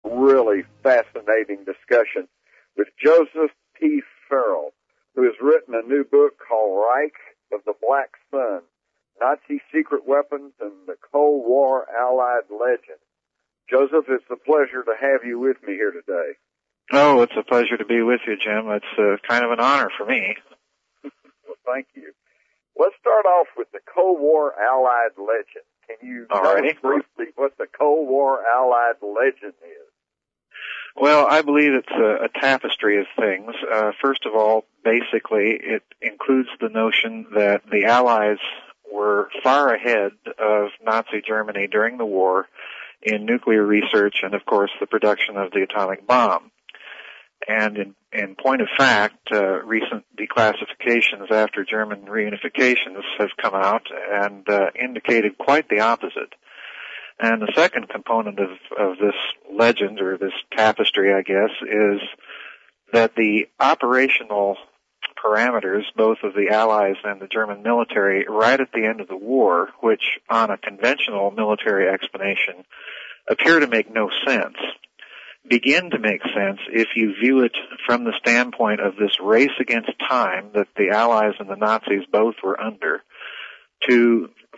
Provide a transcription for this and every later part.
really fascinating discussion with Joseph P. Farrell, who has written a new book called Reich of the Black Sun, Nazi Secret Weapons and the Cold War Allied Legend. Joseph, it's a pleasure to have you with me here today. Oh, it's a pleasure to be with you, Jim. It's kind of an honor for me. Well, thank you. Let's start off with the Cold War Allied Legend. Can you tell us briefly what the Cold War Allied Legend is? Well, I believe it's a tapestry of things. First of all, basically, it includes the notion that the Allies were far ahead of Nazi Germany during the war in nuclear research and, of course, the production of the atomic bomb. And in point of fact, recent declassifications after German reunifications have come out and indicated quite the opposite. And the second component of this legend, or this tapestry, I guess, is that the operational parameters, both of the Allies and the German military, right at the end of the war, which on a conventional military explanation appear to make no sense, begin to make sense if you view it from the standpoint of this race against time that the Allies and the Nazis both were under,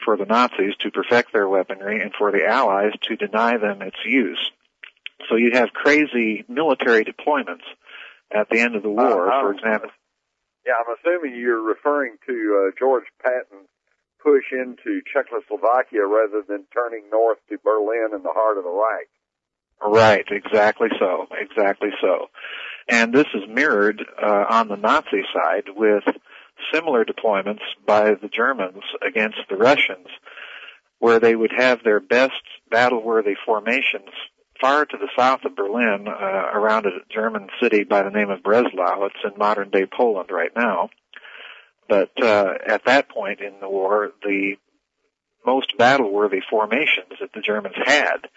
for the Nazis to perfect their weaponry and for the Allies to deny them its use. So you have crazy military deployments at the end of the war, for example. Yeah, I'm assuming you're referring to George Patton's push into Czechoslovakia rather than turning north to Berlin in the heart of the Reich. Right, exactly so. And this is mirrored on the Nazi side with similar deployments by the Germans against the Russians, where they would have their best battle-worthy formations far to the south of Berlin, around a German city by the name of Breslau. It's in modern-day Poland right now. But at that point in the war, the most battle-worthy formations that the Germans had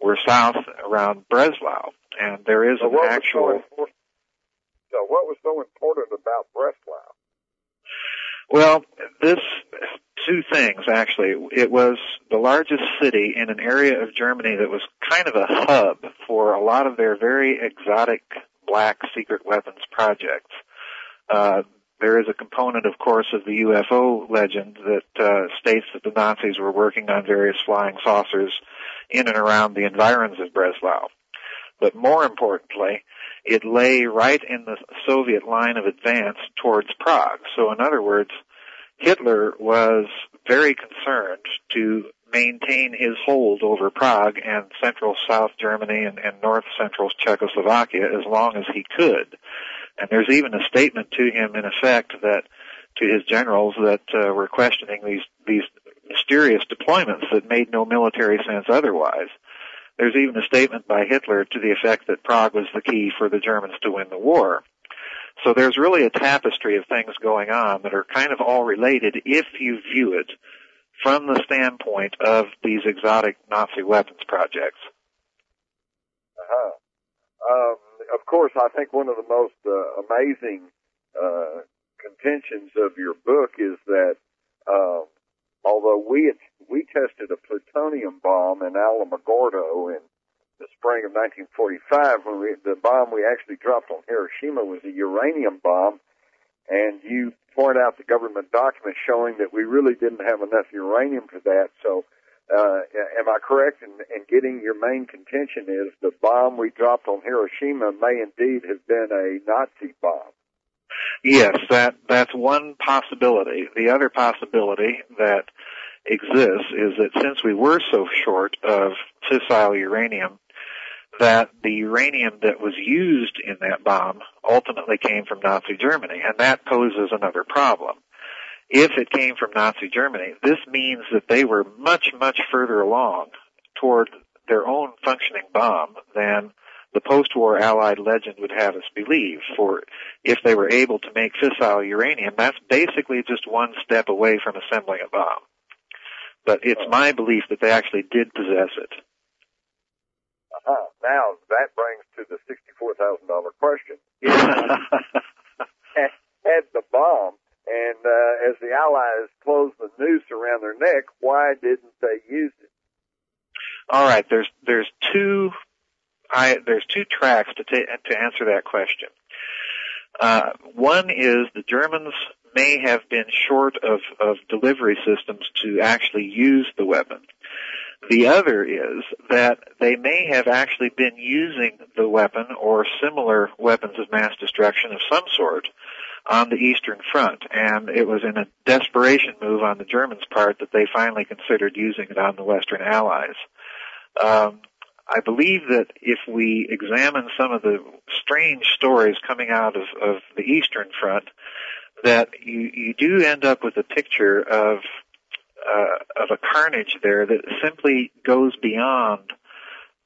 were south around Breslau, and there is an actual... So what was so important about Breslau? Well, two things, actually. It was the largest city in an area of Germany that was kind of a hub for a lot of their very exotic black secret weapons projects. There is a component, of course, of the UFO legend that states that the Nazis were working on various flying saucers in and around the environs of Breslau. But more importantly, it lay right in the Soviet line of advance towards Prague. So in other words, Hitler was very concerned to maintain his hold over Prague and central South Germany and north central Czechoslovakia as long as he could. And there's even a statement to him, in effect, that to his generals that were questioning these mysterious deployments that made no military sense otherwise. There's even a statement by Hitler to the effect that Prague was the key for the Germans to win the war. So there's really a tapestry of things going on that are kind of all related if you view it from the standpoint of these exotic Nazi weapons projects. Of course, I think one of the most amazing contentions of your book is that although we tested a plutonium bomb in Alamogordo in the spring of 1945, the bomb we actually dropped on Hiroshima was a uranium bomb, and you point out the government documents showing that we really didn't have enough uranium for that. So am I correct in getting your main contention is the bomb we dropped on Hiroshima may indeed have been a Nazi bomb? Yes, that's one possibility. The other possibility that exists is that since we were so short of fissile uranium, that the uranium that was used in that bomb ultimately came from Nazi Germany, and that poses another problem. If it came from Nazi Germany, this means that they were much, much further along toward their own functioning bomb than the post-war Allied legend would have us believe. For if they were able to make fissile uranium, that's basically just one step away from assembling a bomb. But it's my belief that they actually did possess it. Now, that brings to the $64,000 question. Had the bomb, and as the Allies closed the noose around their neck, why didn't they use it? All right, there's two there's two tracks to answer that question. One is the Germans may have been short of delivery systems to actually use the weapon. The other is that they may have actually been using the weapon or similar weapons of mass destruction of some sort on the Eastern Front, and it was in a desperation move on the Germans' part that they finally considered using it on the Western Allies. I believe that if we examine some of the strange stories coming out of the Eastern Front, that you do end up with a picture of a carnage there that simply goes beyond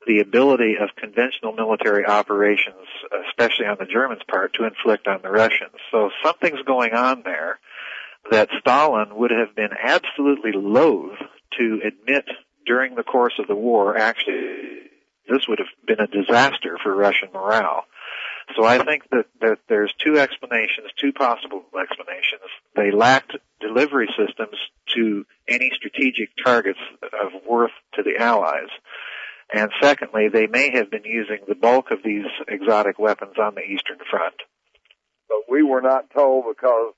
the ability of conventional military operations, especially on the Germans' part, to inflict on the Russians. So something's going on there that Stalin would have been absolutely loath to admit during the course of the war. Actually, this would have been a disaster for Russian morale. So I think that there's two possible explanations. They lacked delivery systems to any strategic targets of worth to the Allies. And secondly, they may have been using the bulk of these exotic weapons on the Eastern Front. But we were not told because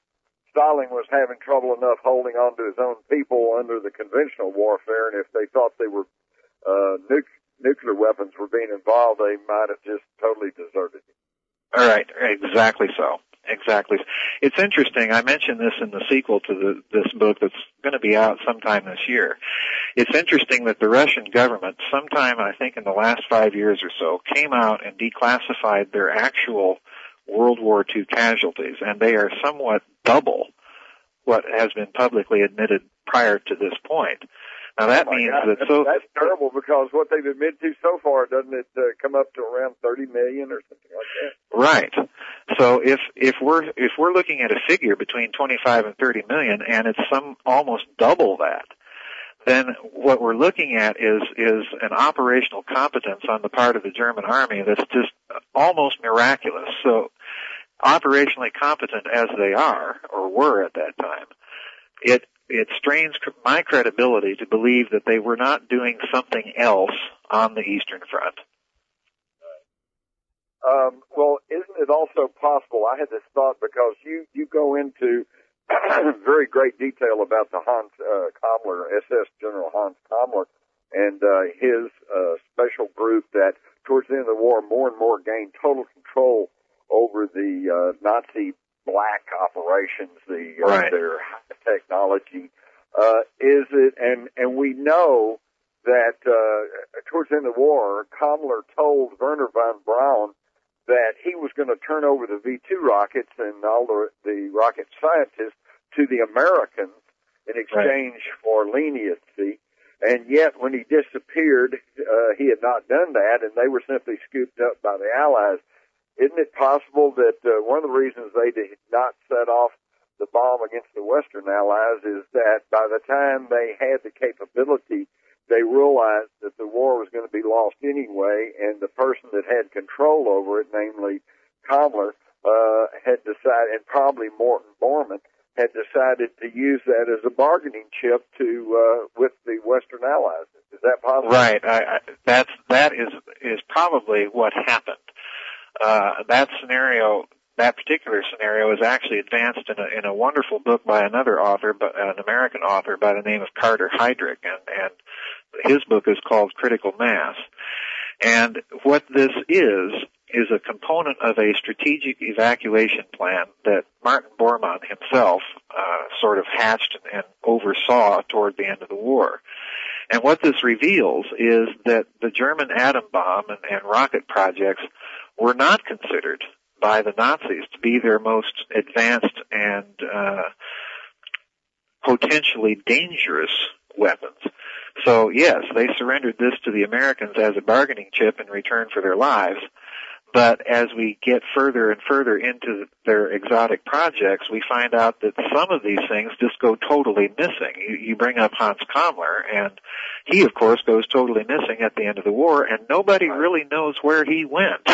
Stalin was having trouble enough holding on to his own people under the conventional warfare, and if they thought they were nuclear weapons were being involved, they might have just totally deserted it. All right, exactly so. Exactly. It's interesting. I mentioned this in the sequel to this book that's going to be out sometime this year. It's interesting that the Russian government, sometime I think in the last 5 years or so, came out and declassified their actual World War II casualties, and they are somewhat double what has been publicly admitted prior to this point. Now that means that's terrible, because what they've admitted to so far, doesn't it come up to around 30 million or something like that? Right. So if we're looking at a figure between 25 and 30 million, and it's almost double that, then what we're looking at is an operational competence on the part of the German army that's just almost miraculous. So operationally competent as they are, or were at that time, it strains my credibility to believe that they were not doing something else on the Eastern Front. Well, isn't it also possible, I had this thought, because you go into very great detail about the Hans Kammler, SS General Hans Kammler, and his special group that towards the end of the war more and more gained total control over the Nazi black operations, right. Their high technology. Is it, and we know that towards the end of the war, Kammler told Werner von Braun that he was going to turn over the V-2 rockets and all the rocket scientists to the Americans in exchange for leniency. And yet, when he disappeared, he had not done that, and they were simply scooped up by the Allies. Isn't it possible that one of the reasons they did not set off the bomb against the Western Allies is that by the time they had the capability, they realized that the war was going to be lost anyway, and the person that had control over it, namely Kammler, had decided, and probably Morton Bormann, had decided to use that as a bargaining chip with the Western Allies. Is that possible? Right. That is probably what happened. That particular scenario is actually advanced in a wonderful book by another author, an American author by the name of Carter Heydrich, and his book is called Critical Mass. And what this is a component of a strategic evacuation plan that Martin Bormann himself sort of hatched and oversaw toward the end of the war. And what this reveals is that the German atom bomb and rocket projects were not considered by the Nazis to be their most advanced and potentially dangerous weapons. So yes, they surrendered this to the Americans as a bargaining chip in return for their lives. But as we get further and further into their exotic projects, we find out that some of these things just go totally missing. You bring up Hans Kammler, and he, of course, goes totally missing at the end of the war, and nobody really knows where he went.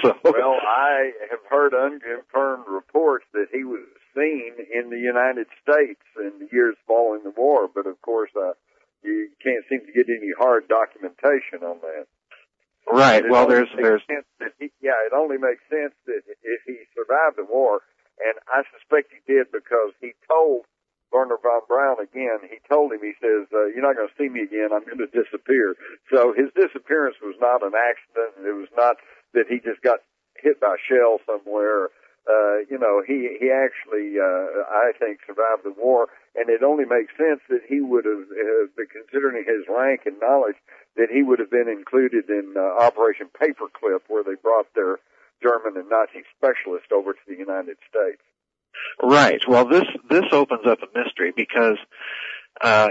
Well, I have heard unconfirmed reports that he was seen in the United States in the years following the war, but of course, you can't seem to get any hard documentation on that. Right. Well, there's it only makes sense that if he survived the war, and I suspect he did because he told Werner von Braun again. He told him, he says, "You're not going to see me again. I'm going to disappear." So his disappearance was not an accident. It was not that he just got hit by a shell somewhere. He actually, I think, survived the war, and it only makes sense that he would have, considering his rank and knowledge, that he would have been included in Operation Paperclip, where they brought their German and Nazi specialists over to the United States. Right. Well, this opens up a mystery because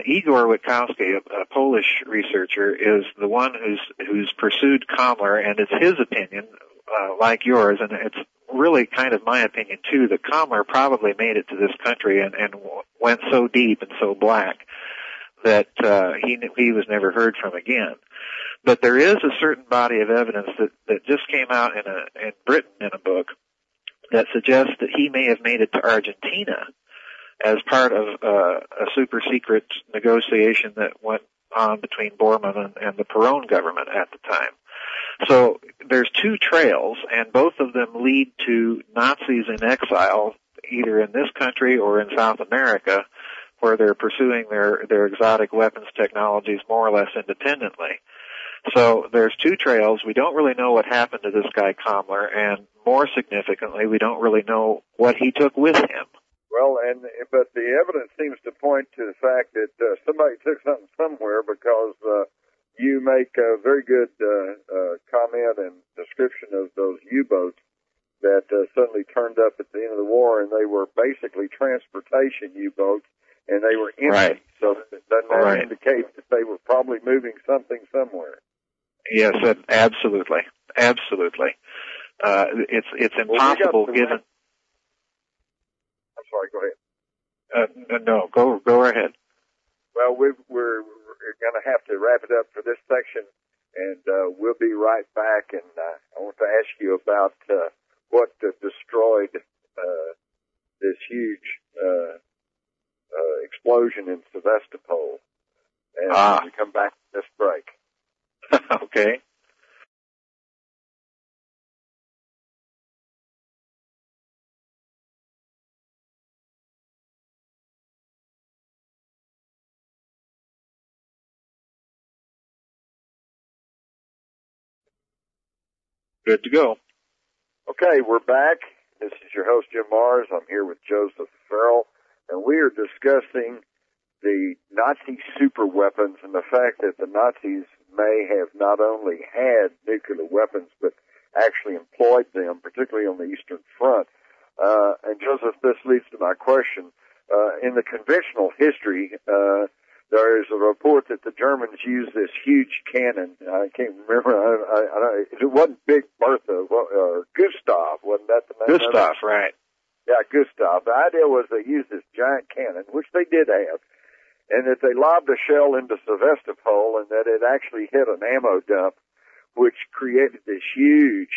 Igor Witkowski, a Polish researcher, is the one who's pursued Kammler, and it's his opinion, like yours, and it's really kind of my opinion too, that Kammler probably made it to this country and went so deep and so black that he was never heard from again. But there is a certain body of evidence that just came out in Britain in a book that suggests that he may have made it to Argentina as part of a super secret negotiation that went on between Bormann and the Perón government at the time. So there's two trails, and both of them lead to Nazis in exile, either in this country or in South America, where they're pursuing their exotic weapons technologies more or less independently. So there's two trails. We don't really know what happened to this guy Kammler, and more significantly, we don't really know what he took with him. Well, but the evidence seems to point to the fact that somebody took something somewhere, because you make a very good comment and description of those U-boats that suddenly turned up at the end of the war, and they were basically transportation U-boats, and they were empty. Right. So doesn't that indicate that they were probably moving something somewhere? Yes, absolutely. Absolutely. It's impossible given... I'm sorry, go ahead. No, go ahead. Well, we're going to have to wrap it up for this section, and we'll be right back. And I want to ask you about what destroyed this huge explosion in Sevastopol. And when we come back to this break. Okay. Good to go. Okay, we're back. This is your host, Jim Mars. I'm here with Joseph Farrell, and we are discussing the Nazi superweapons and the fact that the Nazis may have not only had nuclear weapons, but actually employed them, particularly on the Eastern Front. And Joseph, this leads to my question. In the conventional history, there is a report that the Germans used this huge cannon. I can't remember. It wasn't Big Bertha or Gustav, wasn't that the name? Gustav, right. Yeah, Gustav. The idea was they used this giant cannon, which they did have, and that they lobbed a shell into Sevastopol, and that it actually hit an ammo dump, which created this huge,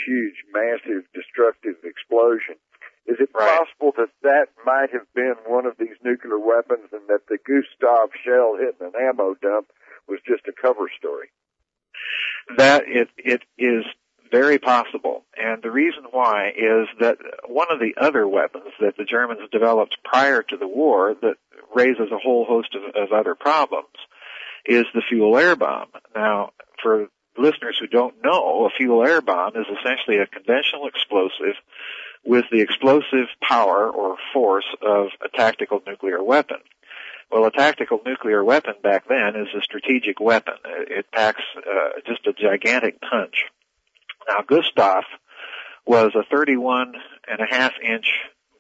massive, destructive explosion. Is it possible that might have been one of these nuclear weapons, and that the Gustav shell hitting an ammo dump was just a cover story? That it is very possible, and the reason why is that one of the other weapons that the Germans developed prior to the war that raises a whole host of other problems is the fuel-air bomb. Now, for listeners who don't know, a fuel-air bomb is essentially a conventional explosive with the explosive power or force of a tactical nuclear weapon. Well, a tactical nuclear weapon back then is a strategic weapon. It packs just a gigantic punch. Now, Gustav was a 31.5-inch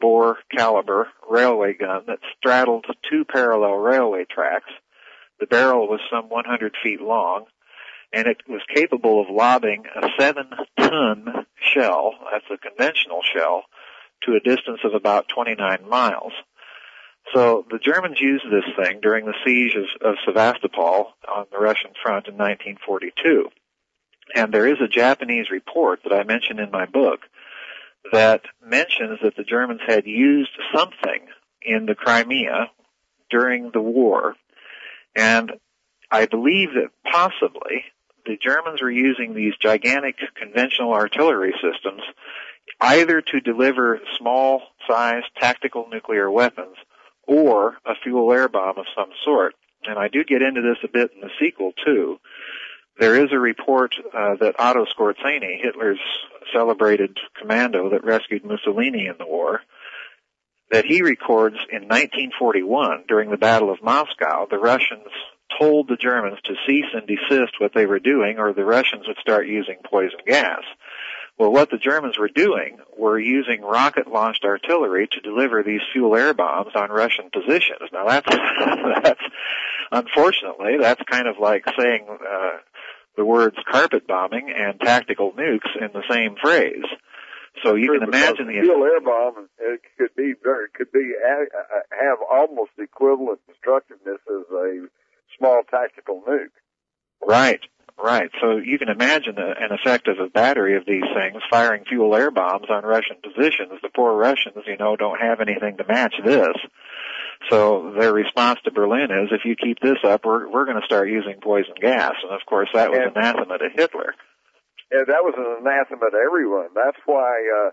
bore caliber railway gun that straddled two parallel railway tracks. The barrel was some 100 feet long, and it was capable of lobbing a 7-ton shell, that's a conventional shell, to a distance of about 29 miles. So the Germans used this thing during the siege of Sevastopol on the Russian front in 1942. And there is a Japanese report that I mentioned in my book that mentions that the Germans had used something in the Crimea during the war. And I believe that possibly the Germans were using these gigantic conventional artillery systems either to deliver small-sized tactical nuclear weapons or a fuel-air bomb of some sort. And I do get into this a bit in the sequel, too. There is a report that Otto Skorzeny, Hitler's celebrated commando that rescued Mussolini in the war, that he records in 1941, during the Battle of Moscow, the Russians told the Germans to cease and desist what they were doing, or the Russians would start using poison gas. Well, what the Germans were doing were using rocket-launched artillery to deliver these fuel-air bombs on Russian positions. Now, that's unfortunately, that's kind of like saying the words carpet bombing and tactical nukes in the same phrase. So you can imagine the fuel-air bomb could have almost equivalent destructiveness as a small tactical nuke. Right. So you can imagine an effect of a battery of these things firing fuel-air bombs on Russian positions. The poor Russians, don't have anything to match this. So their response to Berlin is, if you keep this up, we're going to start using poison gas. And, of course, that was anathema to Hitler. Yeah, that was an anathema to everyone. That's why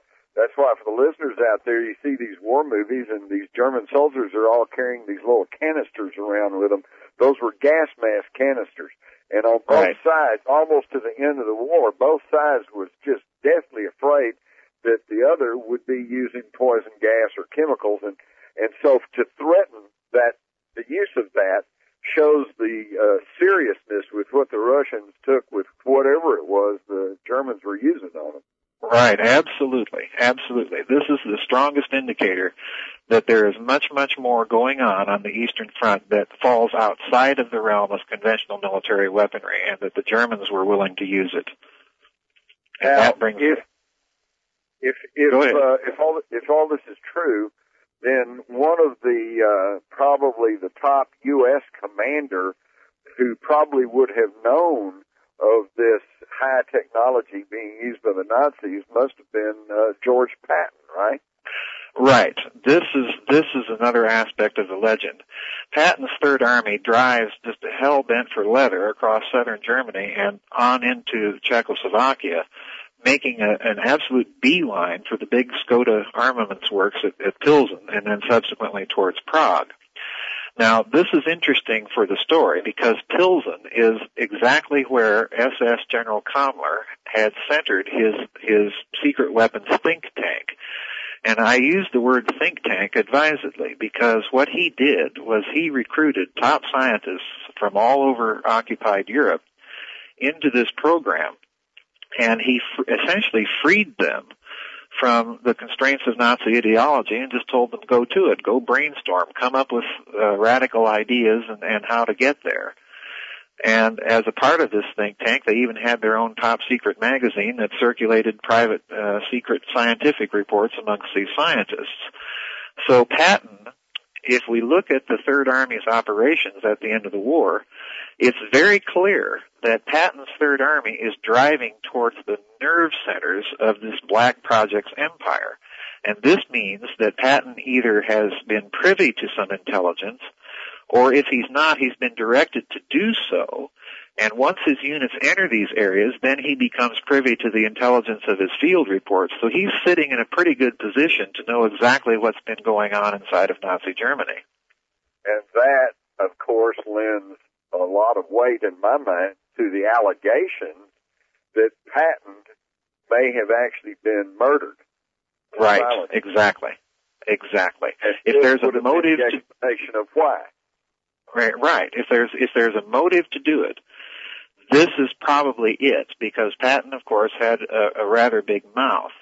for the listeners out there, you see these war movies and these German soldiers are all carrying these little canisters around with them. Those were gas mask canisters. And on both sides, almost to the end of the war, both sides was just deathly afraid that the other would be using poison gas or chemicals. And so to threaten that, the use of that shows the seriousness with what the Russians took with whatever it was the Germans were using on them. Right, absolutely. This is the strongest indicator that there is much, much more going on the Eastern Front that falls outside of the realm of conventional military weaponry, and that the Germans were willing to use it. And now, that brings if all this is true, then one of the probably the top U.S. commander who probably would have known of this high technology being used by the Nazis must have been George Patton, right? Right. This is another aspect of the legend. Patton's Third Army drives just hell-bent for leather across southern Germany and on into Czechoslovakia, making an absolute beeline for the big Skoda armaments works at Pilsen and then subsequently towards Prague. Now, this is interesting for the story because Pilsen is exactly where SS General Kammler had centered his secret weapons think tank. And I use the word think tank advisedly because what he did was he recruited top scientists from all over occupied Europe into this program, and he essentially freed them from the constraints of Nazi ideology and just told them, go to it, go brainstorm, come up with radical ideas and how to get there. And as a part of this think tank, they even had their own top secret magazine that circulated private secret scientific reports amongst these scientists. So Patton, if we look at the Third Army's operations at the end of the war, it's very clear that Patton's Third Army is driving towards the nerve centers of this Black Project's empire. And this means that Patton either has been privy to some intelligence, or if he's not, he's been directed to do so. And once his units enter these areas, then he becomes privy to the intelligence of his field reports. So he's sitting in a pretty good position to know exactly what's been going on inside of Nazi Germany. And that, of course, lends a lot of weight in my mind to the allegation that Patton may have actually been murdered. Right, exactly. And if there's a motive the explanation of why. Right. If there's a motive to do it, this is probably it, because Patton, of course, had a rather big mouth.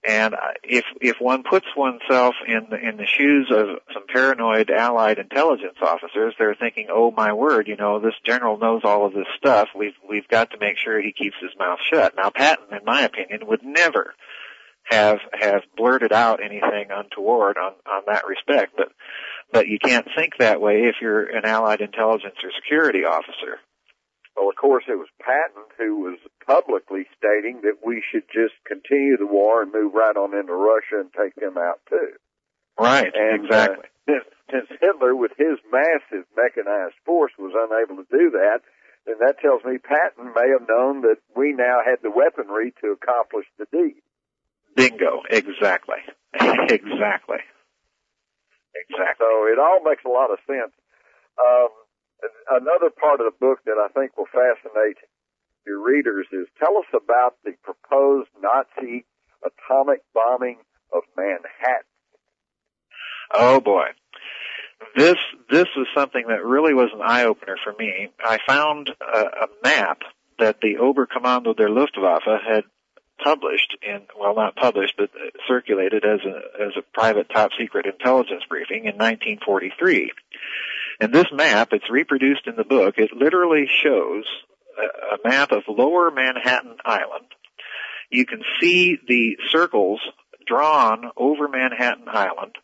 And if one puts oneself in the shoes of some paranoid Allied intelligence officers, they're thinking, oh my word, this general knows all of this stuff. We've got to make sure he keeps his mouth shut. Now, Patton, in my opinion, would never have blurted out anything untoward on that respect, but you can't think that way if you're an Allied intelligence or security officer. Well, of course, it was Patton who was publicly stating that we should just continue the war and move right on into Russia and take them out, too. Right, and, exactly. Since Hitler, with his massive mechanized force, was unable to do that, then that tells me Patton may have known that we now had the weaponry to accomplish the deed. Bingo. Exactly. Exactly. So it all makes a lot of sense. Another part of the book that I think will fascinate your readers is tell us about the proposed Nazi atomic bombing of Manhattan. Oh boy. This was something that really was an eye-opener for me. I found a map that the Oberkommando der Luftwaffe had published not published, but circulated as a private top-secret intelligence briefing in 1943. And this map, it's reproduced in the book. It literally shows a map of lower Manhattan Island. You can see the circles drawn over Manhattan Island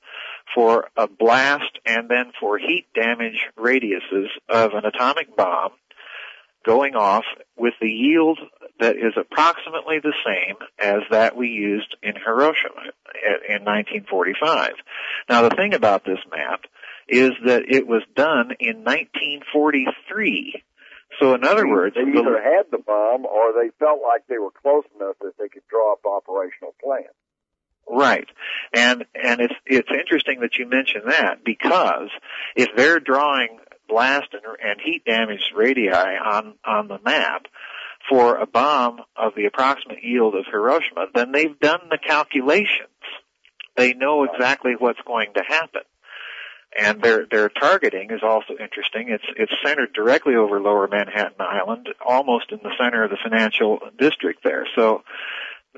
for a blast and then for heat damage radiuses of an atomic bomb going off with the yield that is approximately the same as that we used in Hiroshima in 1945. Now, the thing about this map is that it was done in 1943. So, in other words, they either had the bomb or they felt like they were close enough that they could draw up operational plans. Right. And it's interesting that you mention that, because if they're drawing blast and heat damage radii on the map for a bomb of the approximate yield of Hiroshima, then they've done the calculations. They know exactly what's going to happen. And their targeting is also interesting. It's centered directly over lower Manhattan Island, almost in the center of the financial district there. So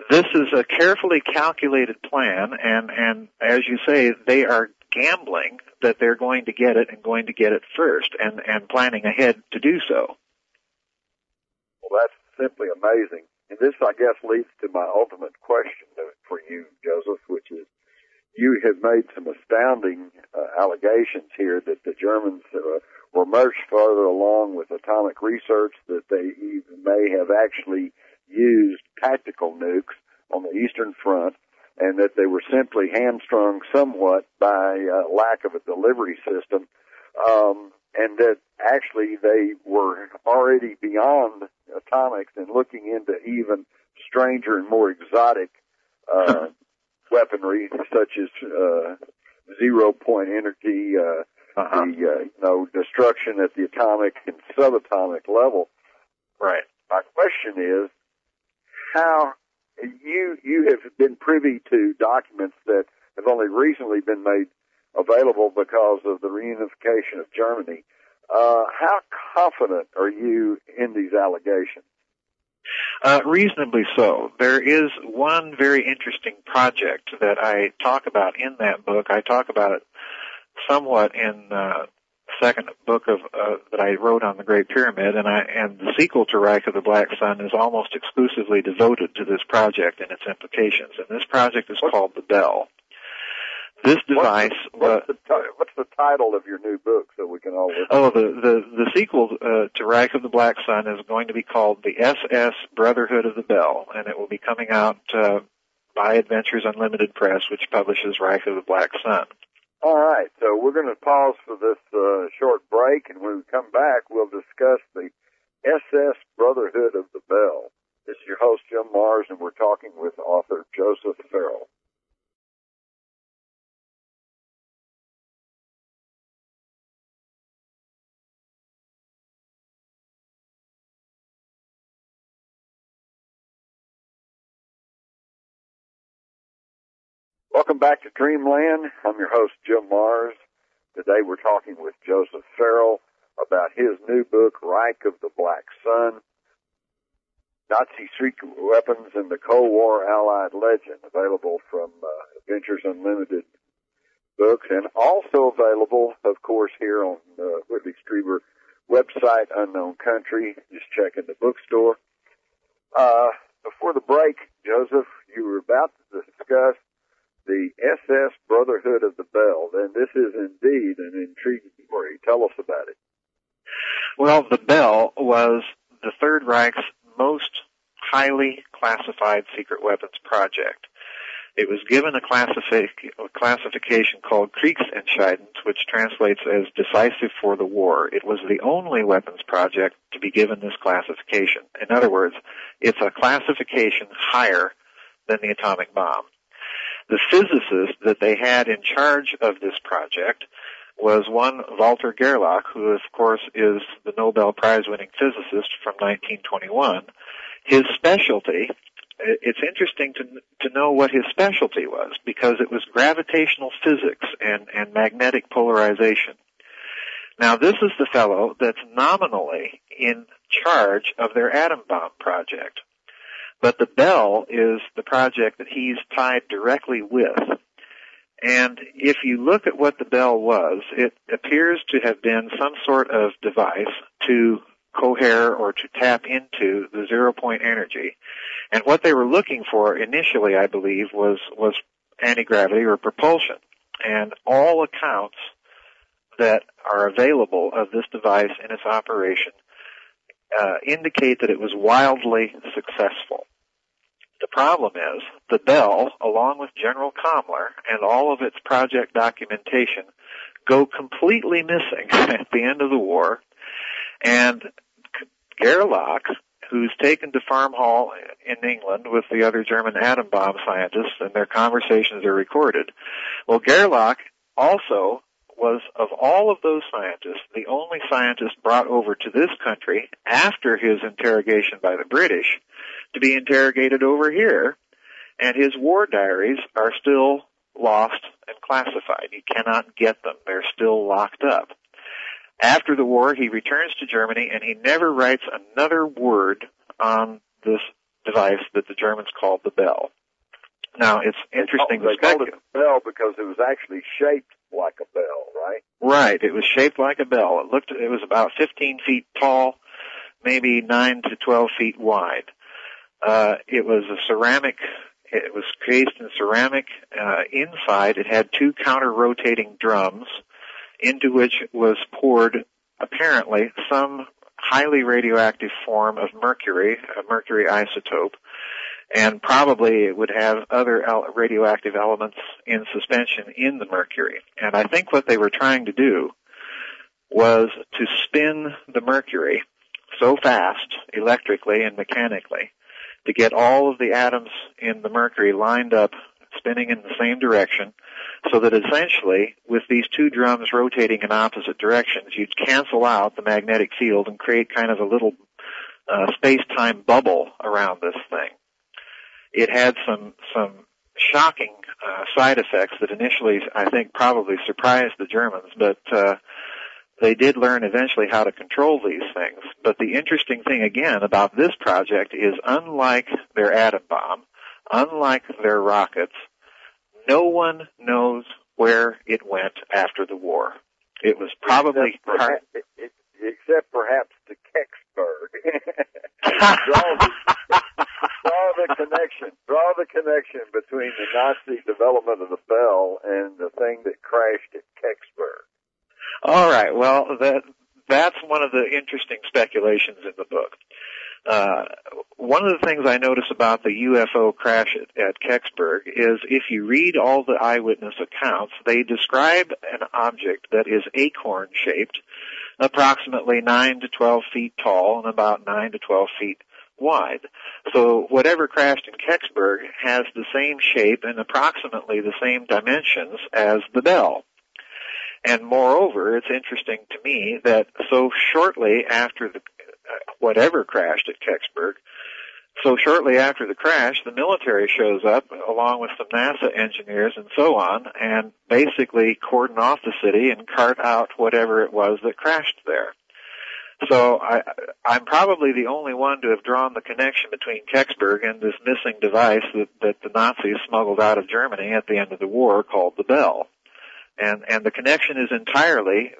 this is a carefully calculated plan, and as you say, they are gambling that they're going to get it and going to get it first, and planning ahead to do so. Well, that's simply amazing. And this, I guess, leads to my ultimate question for you, Joseph, which is, you have made some astounding allegations here that the Germans were much further along with atomic research, that they even may have actually used tactical nukes on the Eastern Front, and that they were simply hamstrung somewhat by lack of a delivery system, and that actually they were already beyond atomics and looking into even stranger and more exotic weaponry, such as zero-point energy, destruction at the atomic and subatomic level. Right. My question is, how you have been privy to documents that have only recently been made available because of the reunification of Germany. How confident are you in these allegations? Reasonably so. There is one very interesting project that I talk about in that book. I talk about it somewhat in the second book of that I wrote on the Great Pyramid, and the sequel to Reich of the Black Sun is almost exclusively devoted to this project and its implications. And this project is called the Bell. This device. What's the title of your new book, so we can all listen? The sequel to Reich of the Black Sun is going to be called the SS Brotherhood of the Bell, and it will be coming out by Adventures Unlimited Press, which publishes Reich of the Black Sun. All right, so we're going to pause for this short break, and when we come back, we'll discuss the SS Brotherhood of the Bell. This is your host, Jim Mars, and we're talking with author Joseph Farrell. Welcome back to Dreamland. I'm your host, Jim Mars. Today we're talking with Joseph Farrell about his new book, Reich of the Black Sun, Nazi Secret Weapons and the Cold War Allied Legend, available from Adventures Unlimited Books, and also available, of course, here on the Whitley Strieber website, Unknown Country. Just check in the bookstore. Before the break, Joseph, you were about to discuss the SS Brotherhood of the Bell, and this is indeed an intriguing story. Tell us about it. Well, the Bell was the Third Reich's most highly classified secret weapons project. It was given a classification called Kriegsentscheidend, which translates as decisive for the war. It was the only weapons project to be given this classification. In other words, it's a classification higher than the atomic bomb. The physicist that they had in charge of this project was one Walter Gerlach, who of course is the Nobel Prize-winning physicist from 1921. His specialty, it's interesting to know what his specialty was, because it was gravitational physics and magnetic polarization. Now, this is the fellow that's nominally in charge of their atom bomb project. But the Bell is the project that he's tied directly with. And if you look at what the Bell was, it appears to have been some sort of device to cohere or to tap into the zero-point energy. And what they were looking for initially, I believe, was anti-gravity or propulsion. And all accounts that are available of this device and its operation indicate that it was wildly successful. The problem is the Bell, along with General Kammler and all of its project documentation, go completely missing at the end of the war. And Gerlach, who's taken to Farm Hall in England with the other German atom bomb scientists, and their conversations are recorded. Well, Gerlach also was, of all of those scientists, the only scientist brought over to this country after his interrogation by the British to be interrogated over here, and his war diaries are still lost and classified. You cannot get them. They're still locked up. After the war, he returns to Germany, and he never writes another word on this device that the Germans called the Bell. Now, it's interesting to speculate. They called it the Bell because it was actually shaped like a bell, right? Right. It was shaped like a bell. It was about 15 feet tall, maybe 9 to 12 feet wide. It was it was cased in ceramic. Inside, it had two counter-rotating drums into which was poured, apparently, some highly radioactive form of mercury, a mercury isotope, and probably it would have other radioactive elements in suspension in the mercury. And I think what they were trying to do was to spin the mercury so fast, electrically and mechanically, to get all of the atoms in the mercury lined up, spinning in the same direction, so that essentially, with these two drums rotating in opposite directions, you'd cancel out the magnetic field and create kind of a little space-time bubble around this thing. It had some shocking side effects that initially, I think, probably surprised the Germans, but they did learn eventually how to control these things. But the interesting thing, again, about this project is, unlike their atom bomb, unlike their rockets, no one knows where it went after the war. It was probably except perhaps to Kecksburg. Draw the connection between the Nazi development of the Bell and the thing that crashed at Kecksburg. All right. Well, that's one of the interesting speculations in the book. One of the things I notice about the UFO crash at Kecksburg is, if you read all the eyewitness accounts, they describe an object that is acorn-shaped, approximately 9 to 12 feet tall and about 9 to 12 feet wide. So whatever crashed in Kecksburg has the same shape and approximately the same dimensions as the Bell. And moreover, it's interesting to me that so shortly after whatever crashed at Kecksburg, so shortly after the crash, the military shows up along with some NASA engineers and so on, and basically cordon off the city and cart out whatever it was that crashed there. So I'm probably the only one to have drawn the connection between Kecksburg and this missing device that the Nazis smuggled out of Germany at the end of the war called the Bell. And the connection is entirely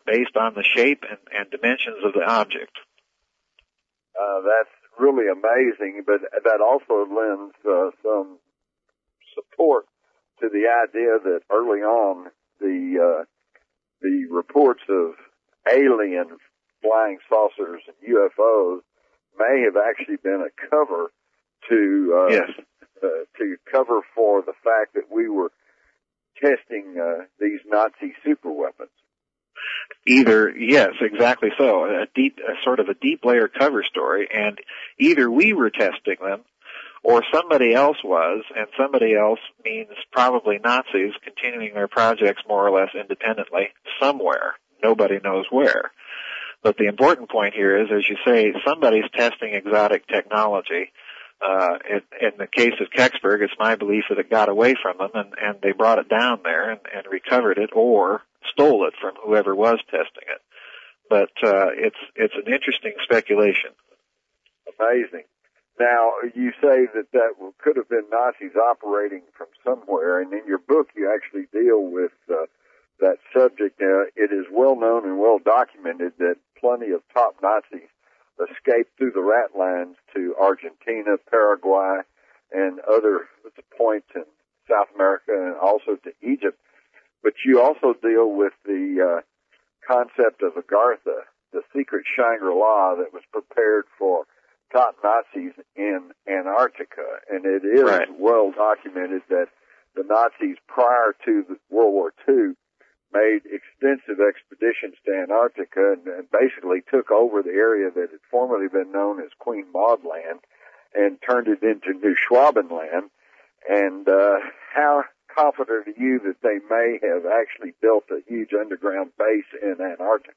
based on the shape and dimensions of the object. That's really amazing, but that also lends some support to the idea that early on the reports of alien flying saucers and UFOs may have actually been a cover to yes. to cover for the fact that we were testing these Nazi superweapons. Yes, exactly so. Sort of a deep layer cover story, and either we were testing them, or somebody else was, and somebody else means probably Nazis continuing their projects more or less independently somewhere. Nobody knows where. But the important point here is, as you say, somebody's testing exotic technology. In the case of Kecksburg, it's my belief that it got away from them, and they brought it down there and recovered it, or stole it from whoever was testing it. But it's an interesting speculation. Amazing. Now, you say that could have been Nazis operating from somewhere, and in your book you actually deal with that subject. It is well known and well documented that plenty of top Nazis escaped through the rat lines to Argentina, Paraguay, and other points in South America, and also to Egypt. But you also deal with the concept of Agartha, the secret Shangri-La that was prepared for top Nazis in Antarctica. And it is well documented that the Nazis prior to World War II made extensive expeditions to Antarctica and basically took over the area that had formerly been known as Queen Maud Land and turned it into New Schwabenland. And how confident are you that they may have actually built a huge underground base in Antarctica?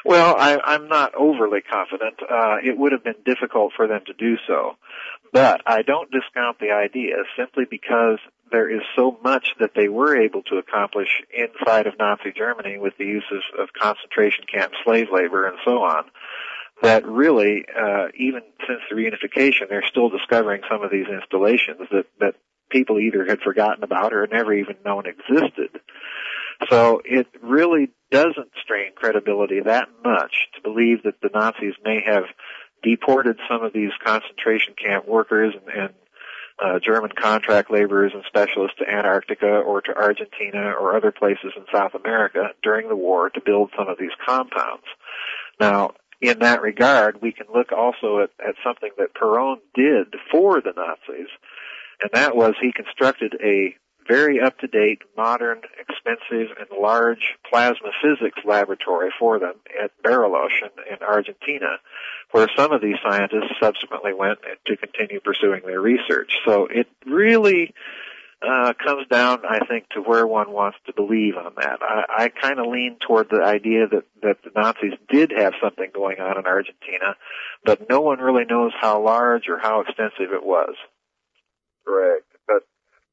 Well, I'm not overly confident. It would have been difficult for them to do so. But I don't discount the idea simply because there is so much that they were able to accomplish inside of Nazi Germany with the use of concentration camp slave labor and so on, that really, even since the reunification, they're still discovering some of these installations that people either had forgotten about or never even known existed. So it really doesn't strain credibility that much to believe that the Nazis may have deported some of these concentration camp workers and German contract laborers and specialists to Antarctica or to Argentina or other places in South America during the war to build some of these compounds. Now, in that regard, we can look also at something that Perón did for the Nazis, and that was he constructed a very up-to-date, modern, expensive, and large plasma physics laboratory for them at Bariloche in Argentina, where some of these scientists subsequently went to continue pursuing their research. So it really comes down, I think, to where one wants to believe on that. I kind of lean toward the idea that the Nazis did have something going on in Argentina, but no one really knows how large or how extensive it was. Correct. But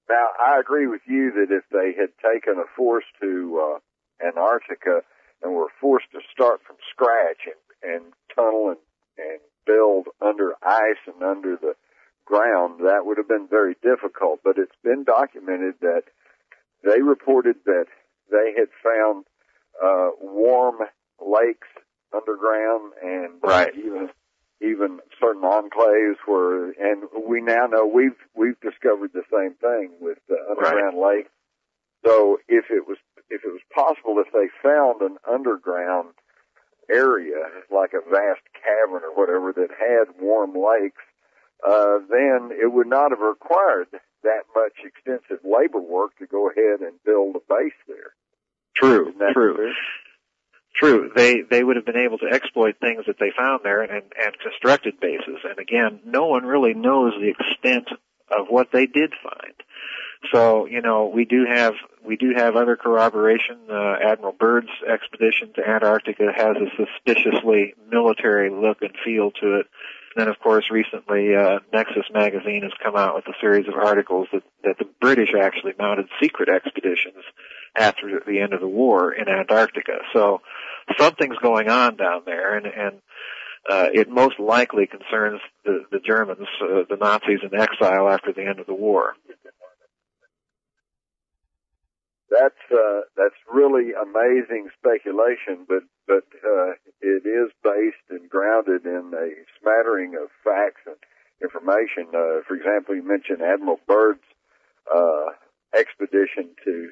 now, I agree with you that if they had taken a force to Antarctica and were forced to start from scratch and tunnel and build under ice and under the ground, that would have been very difficult. But it's been documented that they reported that they had found warm lakes underground and even certain enclaves where, and we now know we've discovered the same thing with underground lakes. So if it was possible, if they found an underground area like a vast cavern or whatever that had warm lakes, then it would not have required that much extensive labor work to go ahead and build a base there. True. They would have been able to exploit things that they found there and constructed bases. And again, no one really knows the extent of what they did find. So, we do have other corroboration. Admiral Byrd's expedition to Antarctica has a suspiciously military look and feel to it. And then, of course, recently, Nexus magazine has come out with a series of articles that the British actually mounted secret expeditions after the end of the war in Antarctica. So something's going on down there, and it most likely concerns the Germans, the Nazis in exile after the end of the war. That's really amazing speculation, but it is based and grounded in a smattering of facts and information. For example, you mentioned Admiral Byrd's expedition to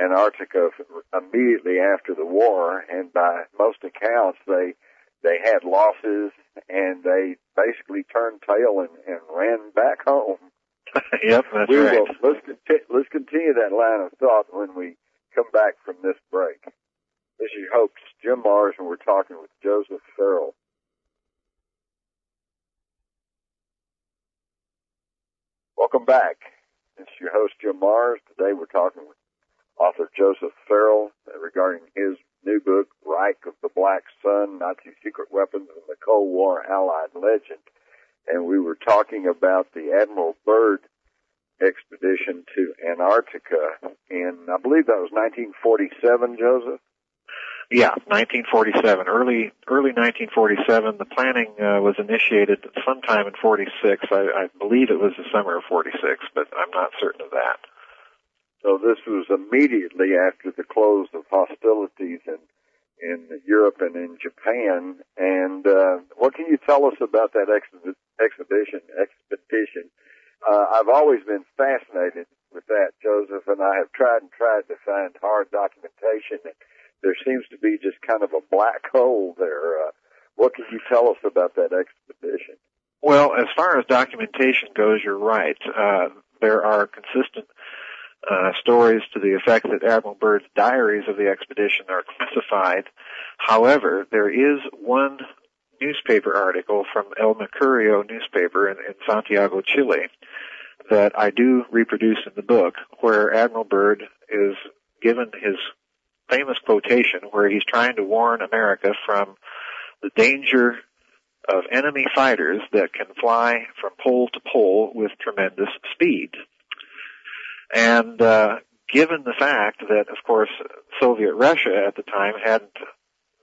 Antarctica immediately after the war, and by most accounts, they they had losses, and they basically turned tail and ran back home. Yep, that's right. Let's continue that line of thought when we come back from this break. This is your host, Jim Mars, and we're talking with Joseph Farrell. Welcome back. This is your host, Jim Mars. Today we're talking with author Joseph Farrell regarding his new book, Reich of the Black Sun, Nazi Secret Weapons and the Cold War Allied Legend. And we were talking about the Admiral Byrd expedition to Antarctica in, I believe that was 1947, Joseph? Yeah, 1947, early 1947. The planning was initiated sometime in 46. I believe it was the summer of 46, but I'm not certain of that. So this was immediately after the close of hostilities in Europe and in Japan. And what can you tell us about that expedition? I've always been fascinated with that, Joseph, and I have tried to find hard documentation. And there seems to be just kind of a black hole there. What can you tell us about that expedition? Well, as far as documentation goes, you're right. There are consistent stories to the effect that Admiral Byrd's diaries of the expedition are classified. However, there is one newspaper article from El Mercurio newspaper in Santiago, Chile, that I do reproduce in the book, where Admiral Byrd is given his famous quotation where he's trying to warn America from the danger of enemy fighters that can fly from pole to pole with tremendous speed. And given the fact that, of course, Soviet Russia at the time hadn't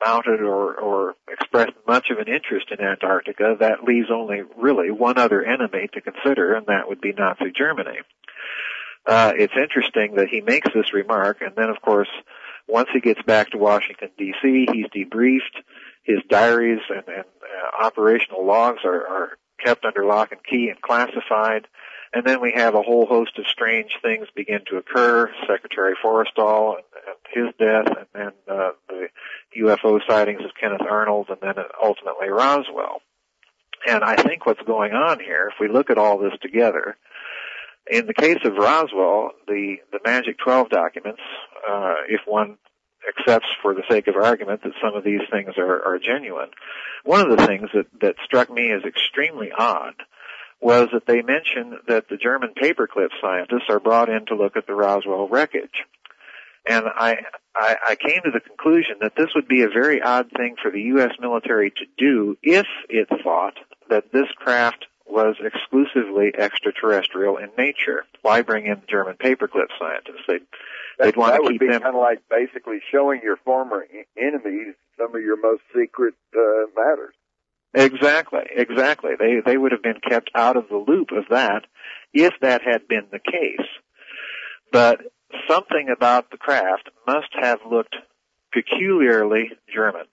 mounted or expressed much of an interest in Antarctica, that leaves only really one other enemy to consider, and that would be Nazi Germany. It's interesting that he makes this remark, and then, of course, once he gets back to Washington, D.C., he's debriefed. His diaries and operational logs are kept under lock and key and classified. And then we have a whole host of strange things begin to occur, Secretary Forrestal and his death, and then the UFO sightings of Kenneth Arnold, and then ultimately Roswell. And I think what's going on here, if we look at all this together, in the case of Roswell, the Magic 12 documents, if one accepts for the sake of argument that some of these things are genuine, one of the things that struck me as extremely odd was that they mentioned that the German paperclip scientists are brought in to look at the Roswell wreckage. And I came to the conclusion that this would be a very odd thing for the U.S. military to do if it thought that this craft was exclusively extraterrestrial in nature. Why bring in German paperclip scientists? They'd want to keep them. That would be kind of like basically showing your former enemies some of your most secret matters. Exactly. They would have been kept out of the loop of that if that had been the case. But something about the craft must have looked peculiarly German.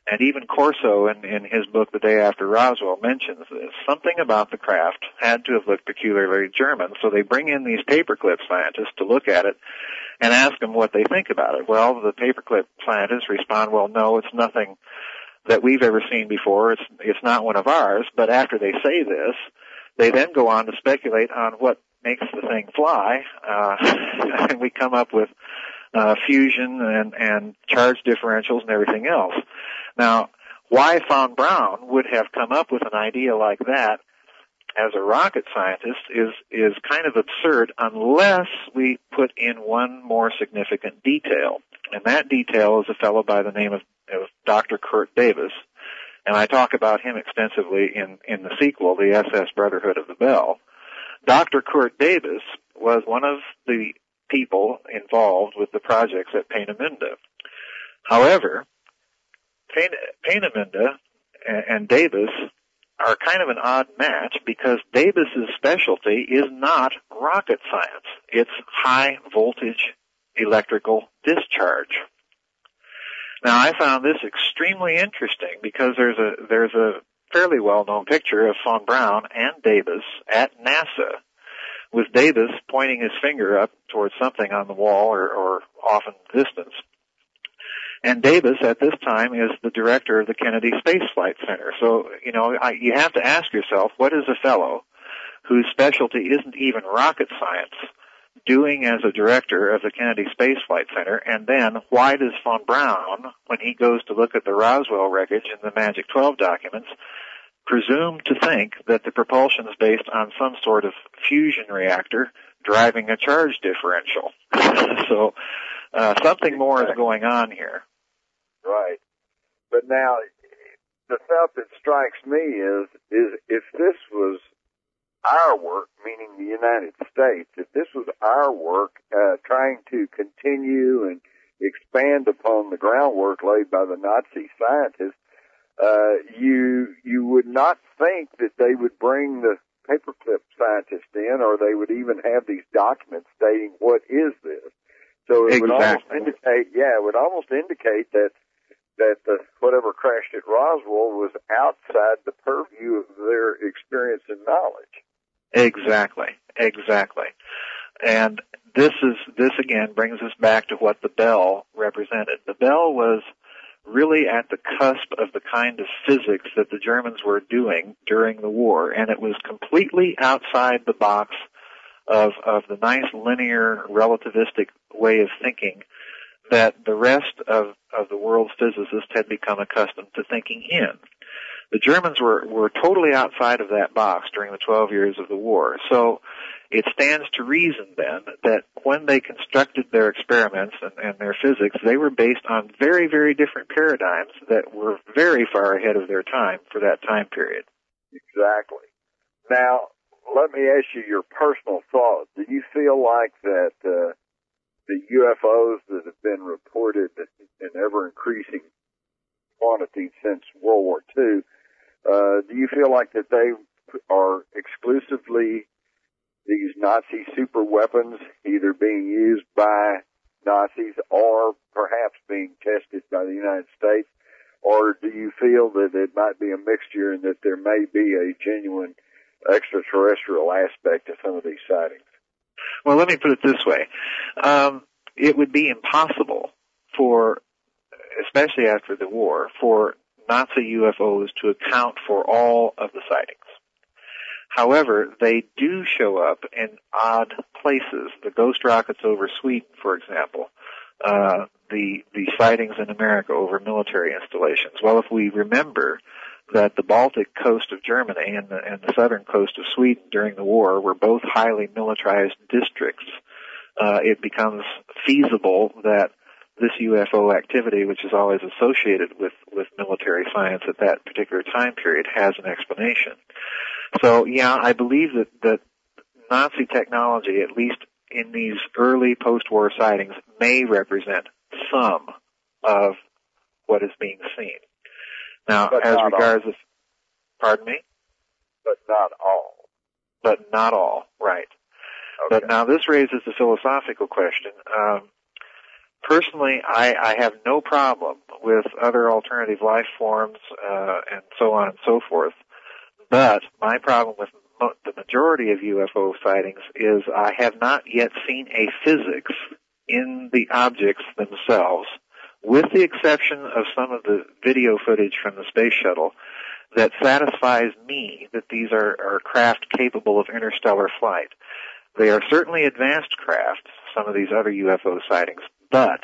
And even Corso, in his book The Day After Roswell, mentions this. Something about the craft had to have looked peculiarly German, so they bring in these paperclip scientists to look at it and ask them what they think about it. Well, the paperclip scientists respond, well, no, it's nothing that we've ever seen before. It's not one of ours. But after they say this, they then go on to speculate on what makes the thing fly, and we come up with fusion and charge differentials and everything else. Now, why von Braun would have come up with an idea like that as a rocket scientist is kind of absurd unless we put in one more significant detail. And that detail is a fellow by the name of Dr. Kurt Davis. And I talk about him extensively in the sequel, the SS Brotherhood of the Bell. Dr. Kurt Davis was one of the people involved with the projects at Peenemünde. However, Peenemünde and Davis are kind of an odd match because Davis's specialty is not rocket science. It's high voltage electrical discharge. Now, I found this extremely interesting because there's a fairly well-known picture of von Braun and Davis at NASA, with Davis pointing his finger up towards something on the wall or off in the distance. And Davis, at this time, is the director of the Kennedy Space Flight Center. So, you have to ask yourself, what is a fellow whose specialty isn't even rocket science doing as a director of the Kennedy Space Flight Center? And then why does von Braun, when he goes to look at the Roswell wreckage and the Magic 12 documents, presume to think that the propulsion is based on some sort of fusion reactor driving a charge differential? So something more is going on here. Right. But now, the thought that strikes me is if this was our work, meaning the United States, if this was our work trying to continue and expand upon the groundwork laid by the Nazi scientists, you would not think that they would bring the paperclip scientist in, or they would even have these documents stating what is this. So it would almost indicate, it would almost indicate that the whatever crashed at Roswell was outside the purview of their experience and knowledge. Exactly. And this again brings us back to what the Bell represented. The Bell was really at the cusp of the kind of physics that the Germans were doing during the war, and it was completely outside the box of the nice linear relativistic way of thinking that the rest of the world's physicists had become accustomed to thinking in. The Germans were totally outside of that box during the 12 years of the war. So it stands to reason then that when they constructed their experiments and their physics, they were based on very, very different paradigms that were very far ahead of their time for that time period. Exactly. Now, let me ask you your personal thoughts. Do you feel like that the UFOs that have been reported in ever-increasing quantity since World War II, do you feel like that they are exclusively these Nazi super weapons, either being used by Nazis or perhaps being tested by the United States? Or do you feel that it might be a mixture and that there may be a genuine extraterrestrial aspect to some of these sightings? Well, let me put it this way. It would be impossible for, especially after the war, for Nazi UFOs to account for all of the sightings. However, they do show up in odd places. The ghost rockets over Sweden, for example, the sightings in America over military installations. Well, if we remember that the Baltic coast of Germany and the southern coast of Sweden during the war were both highly militarized districts, it becomes feasible that this UFO activity, which is always associated with military science at that particular time period, has an explanation. So, yeah, I believe that Nazi technology, at least in these early post-war sightings, may represent some of what is being seen. Now, as regards this, pardon me? But not all. But not all, right. Okay. But now this raises the philosophical question. Personally, I have no problem with other alternative life forms and so on and so forth. But my problem with the majority of UFO sightings is I have not yet seen a physics in the objects themselves, with the exception of some of the video footage from the space shuttle, that satisfies me that these are craft capable of interstellar flight. They are certainly advanced craft, some of these other UFO sightings, but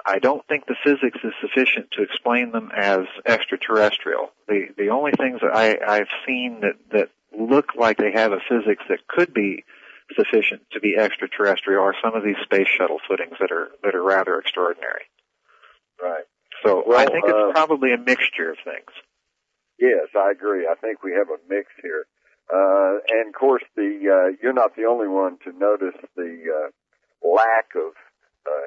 I don't think the physics is sufficient to explain them as extraterrestrial. The only things that I've seen that look like they have a physics that could be sufficient to be extraterrestrial are some of these space shuttle footings that are rather extraordinary. Right. So I think it's probably a mixture of things. Yes, I agree. I think we have a mix here. And of course, you're not the only one to notice the lack of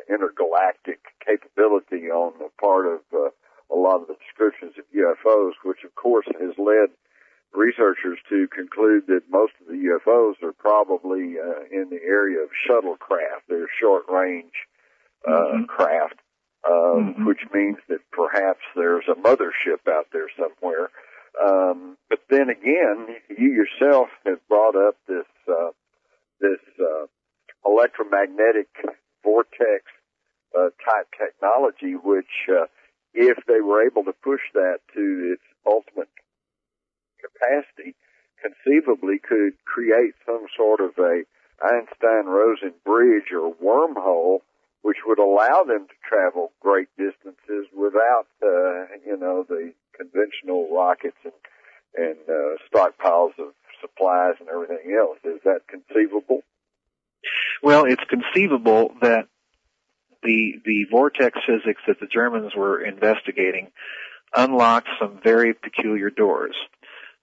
intergalactic capability on the part of a lot of the descriptions of UFOs, which of course has led researchers to conclude that most of the UFOs are probably in the area of shuttlecraft. They're short-range craft, which means that perhaps there's a mothership out there somewhere. But then again, you yourself have brought up this electromagnetic vortex type technology, which, if they were able to push that to its ultimate capacity, conceivably could create some sort of a Einstein-Rosen bridge or wormhole, which would allow them to travel great distances without, the conventional rockets and stockpiles of supplies and everything else. Is that conceivable? Well, it's conceivable that the vortex physics that the Germans were investigating unlocked some very peculiar doors.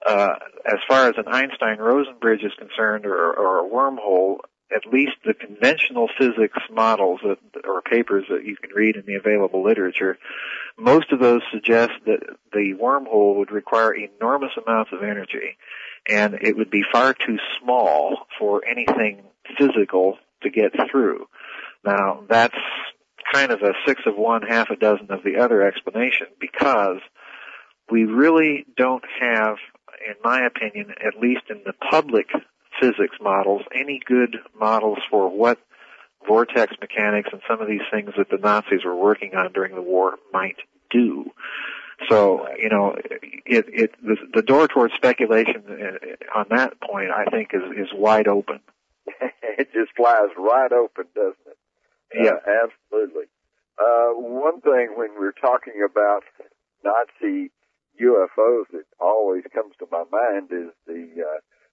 As far as an Einstein-Rosen bridge is concerned, or a wormhole, at least the conventional physics models or papers that you can read in the available literature, most of those suggest that the wormhole would require enormous amounts of energy, and it would be far too small for anything physical to get through. Now, that's kind of a 6 of one, half a dozen of the other explanation, because we really don't have, in my opinion, at least in the public physics models, any good models for what vortex mechanics and some of these things that the Nazis were working on during the war might do. So, the door towards speculation on that point, I think, is wide open. It just flies right open, doesn't it? Yeah, absolutely. One thing when we're talking about Nazi UFOs that always comes to my mind is the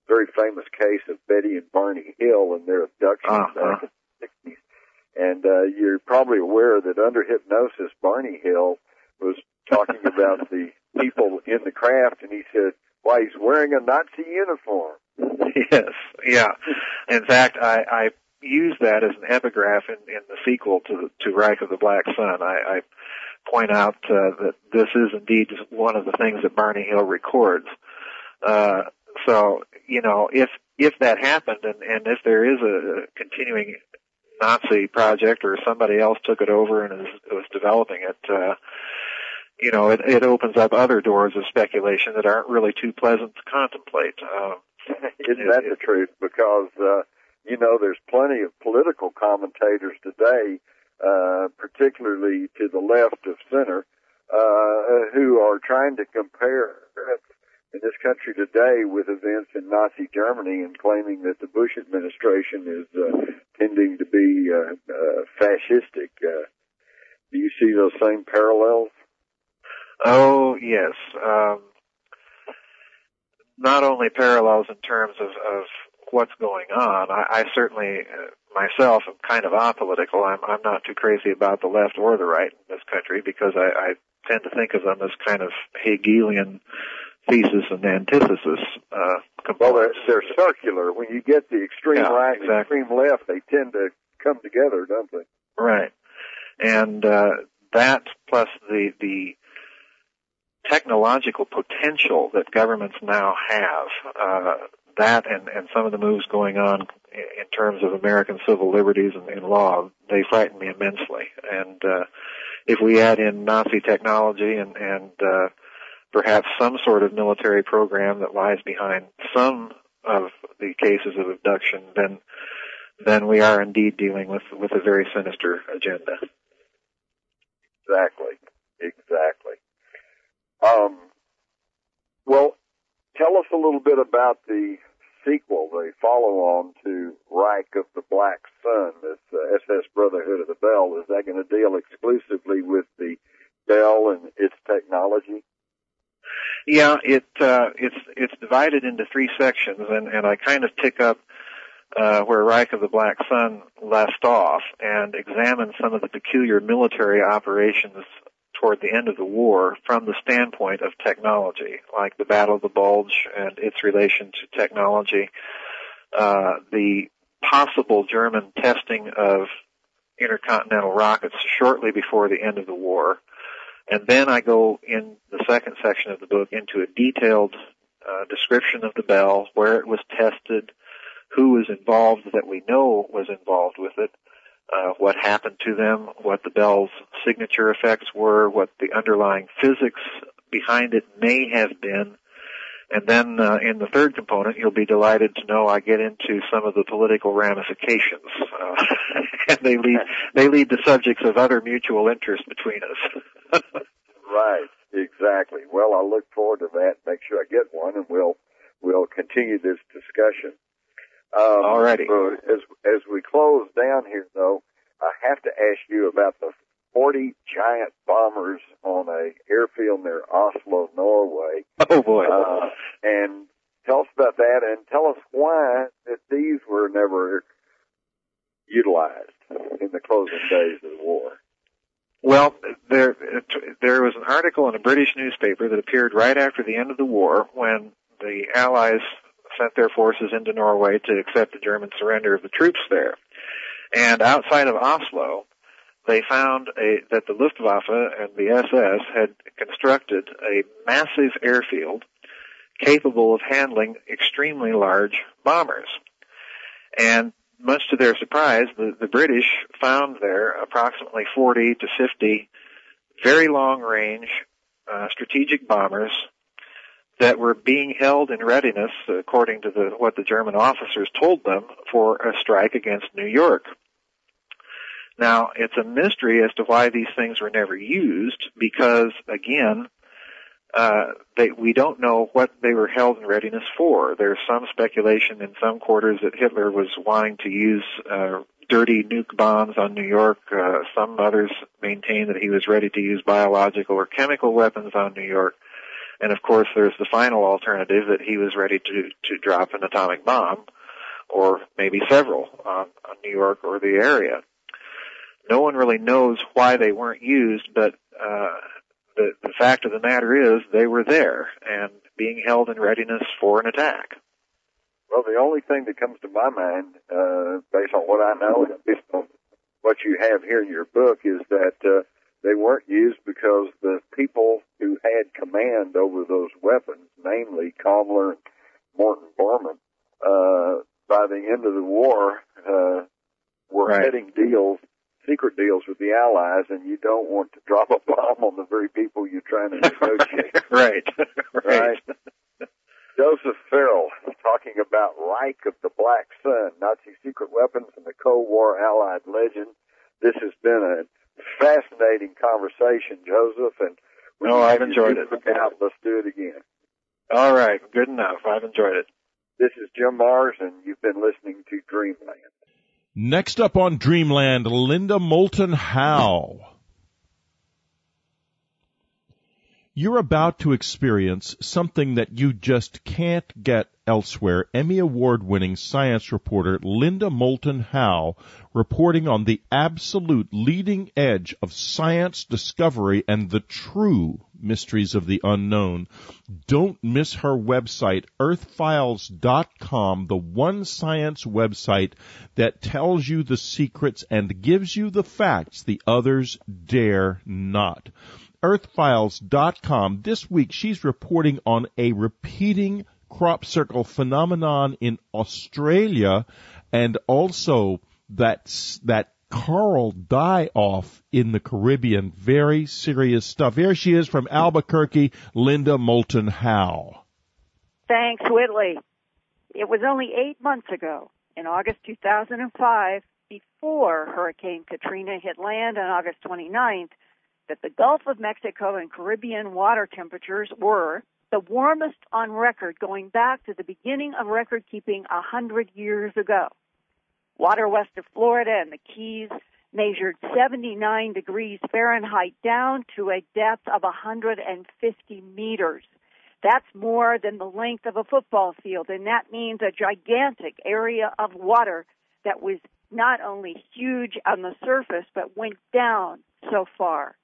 very famous case of Betty and Barney Hill and their abduction back in the 60s. And you're probably aware that under hypnosis, Barney Hill was talking about the people in the craft, and he said, "Why, he's wearing a Nazi uniform." Yes, yeah. In fact, I use that as an epigraph in the sequel to Reich of the Black Sun. I point out that this is indeed one of the things that Barney Hill records. So, if that happened, and if there is a continuing Nazi project or somebody else took it over and was developing it, it opens up other doors of speculation that aren't really too pleasant to contemplate. Isn't that the truth? Because, there's plenty of political commentators today, particularly to the left of center, who are trying to compare in this country today with events in Nazi Germany and claiming that the Bush administration is tending to be fascistic. Do you see those same parallels? Oh, yes. Not only parallels in terms of what's going on. I certainly, myself, am kind of apolitical. I'm not too crazy about the left or the right in this country because I tend to think of them as kind of Hegelian thesis and antithesis components. Well, they're circular. When you get the extreme right and extreme left, they tend to come together, don't they? Right. And that plus the technological potential that governments now have, that and some of the moves going on in terms of American civil liberties and law, they frighten me immensely. And if we add in Nazi technology and perhaps some sort of military program that lies behind some of the cases of abduction, then we are indeed dealing with a very sinister agenda. Exactly. Well, tell us a little bit about the sequel, the follow-on to Reich of the Black Sun, this SS Brotherhood of the Bell. Is that going to deal exclusively with the Bell and its technology? Yeah, it's divided into 3 sections, and I kind of pick up where Reich of the Black Sun left off and examine some of the peculiar military operations toward the end of the war from the standpoint of technology, like the Battle of the Bulge and its relation to technology, the possible German testing of intercontinental rockets shortly before the end of the war. And then I go in the second section of the book into a detailed description of the Bell, where it was tested, who was involved that we know was involved with it, what happened to them, what the Bell's signature effects were, what the underlying physics behind it may have been, And then in the third component, you'll be delighted to know I get into some of the political ramifications. And they lead to subjects of other mutual interest between us. Right, exactly. Well, I'll look forward to that. Make sure I get one, and we'll continue this discussion. Alrighty. So as we close down here, though, I have to ask you about the 40 giant bombers on a airfield near Oslo, Norway. Oh, boy. And tell us about that, and tell us why that these were never utilized in the closing days of the war. Well, there was an article in a British newspaper that appeared right after the end of the war when the Allies sent their forces into Norway to accept the German surrender of the troops there. And outside of Oslo, they found that the Luftwaffe and the SS had constructed a massive airfield capable of handling extremely large bombers. And much to their surprise, the British found there approximately 40 to 50 very long-range strategic bombers that were being held in readiness, according to what the German officers told them, for a strike against New York. Now, it's a mystery as to why these things were never used, because, again, we don't know what they were held in readiness for. There's some speculation in some quarters that Hitler was wanting to use dirty nuke bombs on New York. Some others maintain that he was ready to use biological or chemical weapons on New York. And, of course, there's the final alternative that he was ready to drop an atomic bomb, or maybe several, on New York or the area. No one really knows why they weren't used, but the fact of the matter is they were there and being held in readiness for an attack. Well, the only thing that comes to my mind, based on what I know and based on what you have here in your book, is that they weren't used because the people who had command over those weapons, namely Kammler and Morton Bormann, by the end of the war, were heading secret deals with the Allies, and you don't want to drop a bomb on the very people you're trying to negotiate. Right. Joseph Farrell talking about Reich of the Black Sun, Nazi secret weapons and the Cold War Allied legend. This has been a fascinating conversation, Joseph, and I've enjoyed it. Let's do it again. All right, good enough. I've enjoyed it. This is Jim Mars, and you've been listening to Dreamland. Next up on Dreamland, Linda Moulton Howe. You're about to experience something that you just can't get elsewhere. Emmy Award-winning science reporter Linda Moulton Howe reporting on the absolute leading edge of science discovery and the true mysteries of the unknown. Don't miss her website, earthfiles.com, the one science website that tells you the secrets and gives you the facts the others dare not. Earthfiles.com. This week she's reporting on a repeating crop circle phenomenon in Australia and also that coral die-off in the Caribbean. Very serious stuff. Here she is from Albuquerque, Linda Moulton Howe. Thanks, Whitley. It was only 8 months ago, in August 2005, before Hurricane Katrina hit land on August 29th, that the Gulf of Mexico and Caribbean water temperatures were the warmest on record going back to the beginning of record keeping 100 years ago. Water west of Florida and the Keys measured 79 degrees Fahrenheit down to a depth of 150 meters. That's more than the length of a football field, and that means a gigantic area of water that was not only huge on the surface, but went down so far.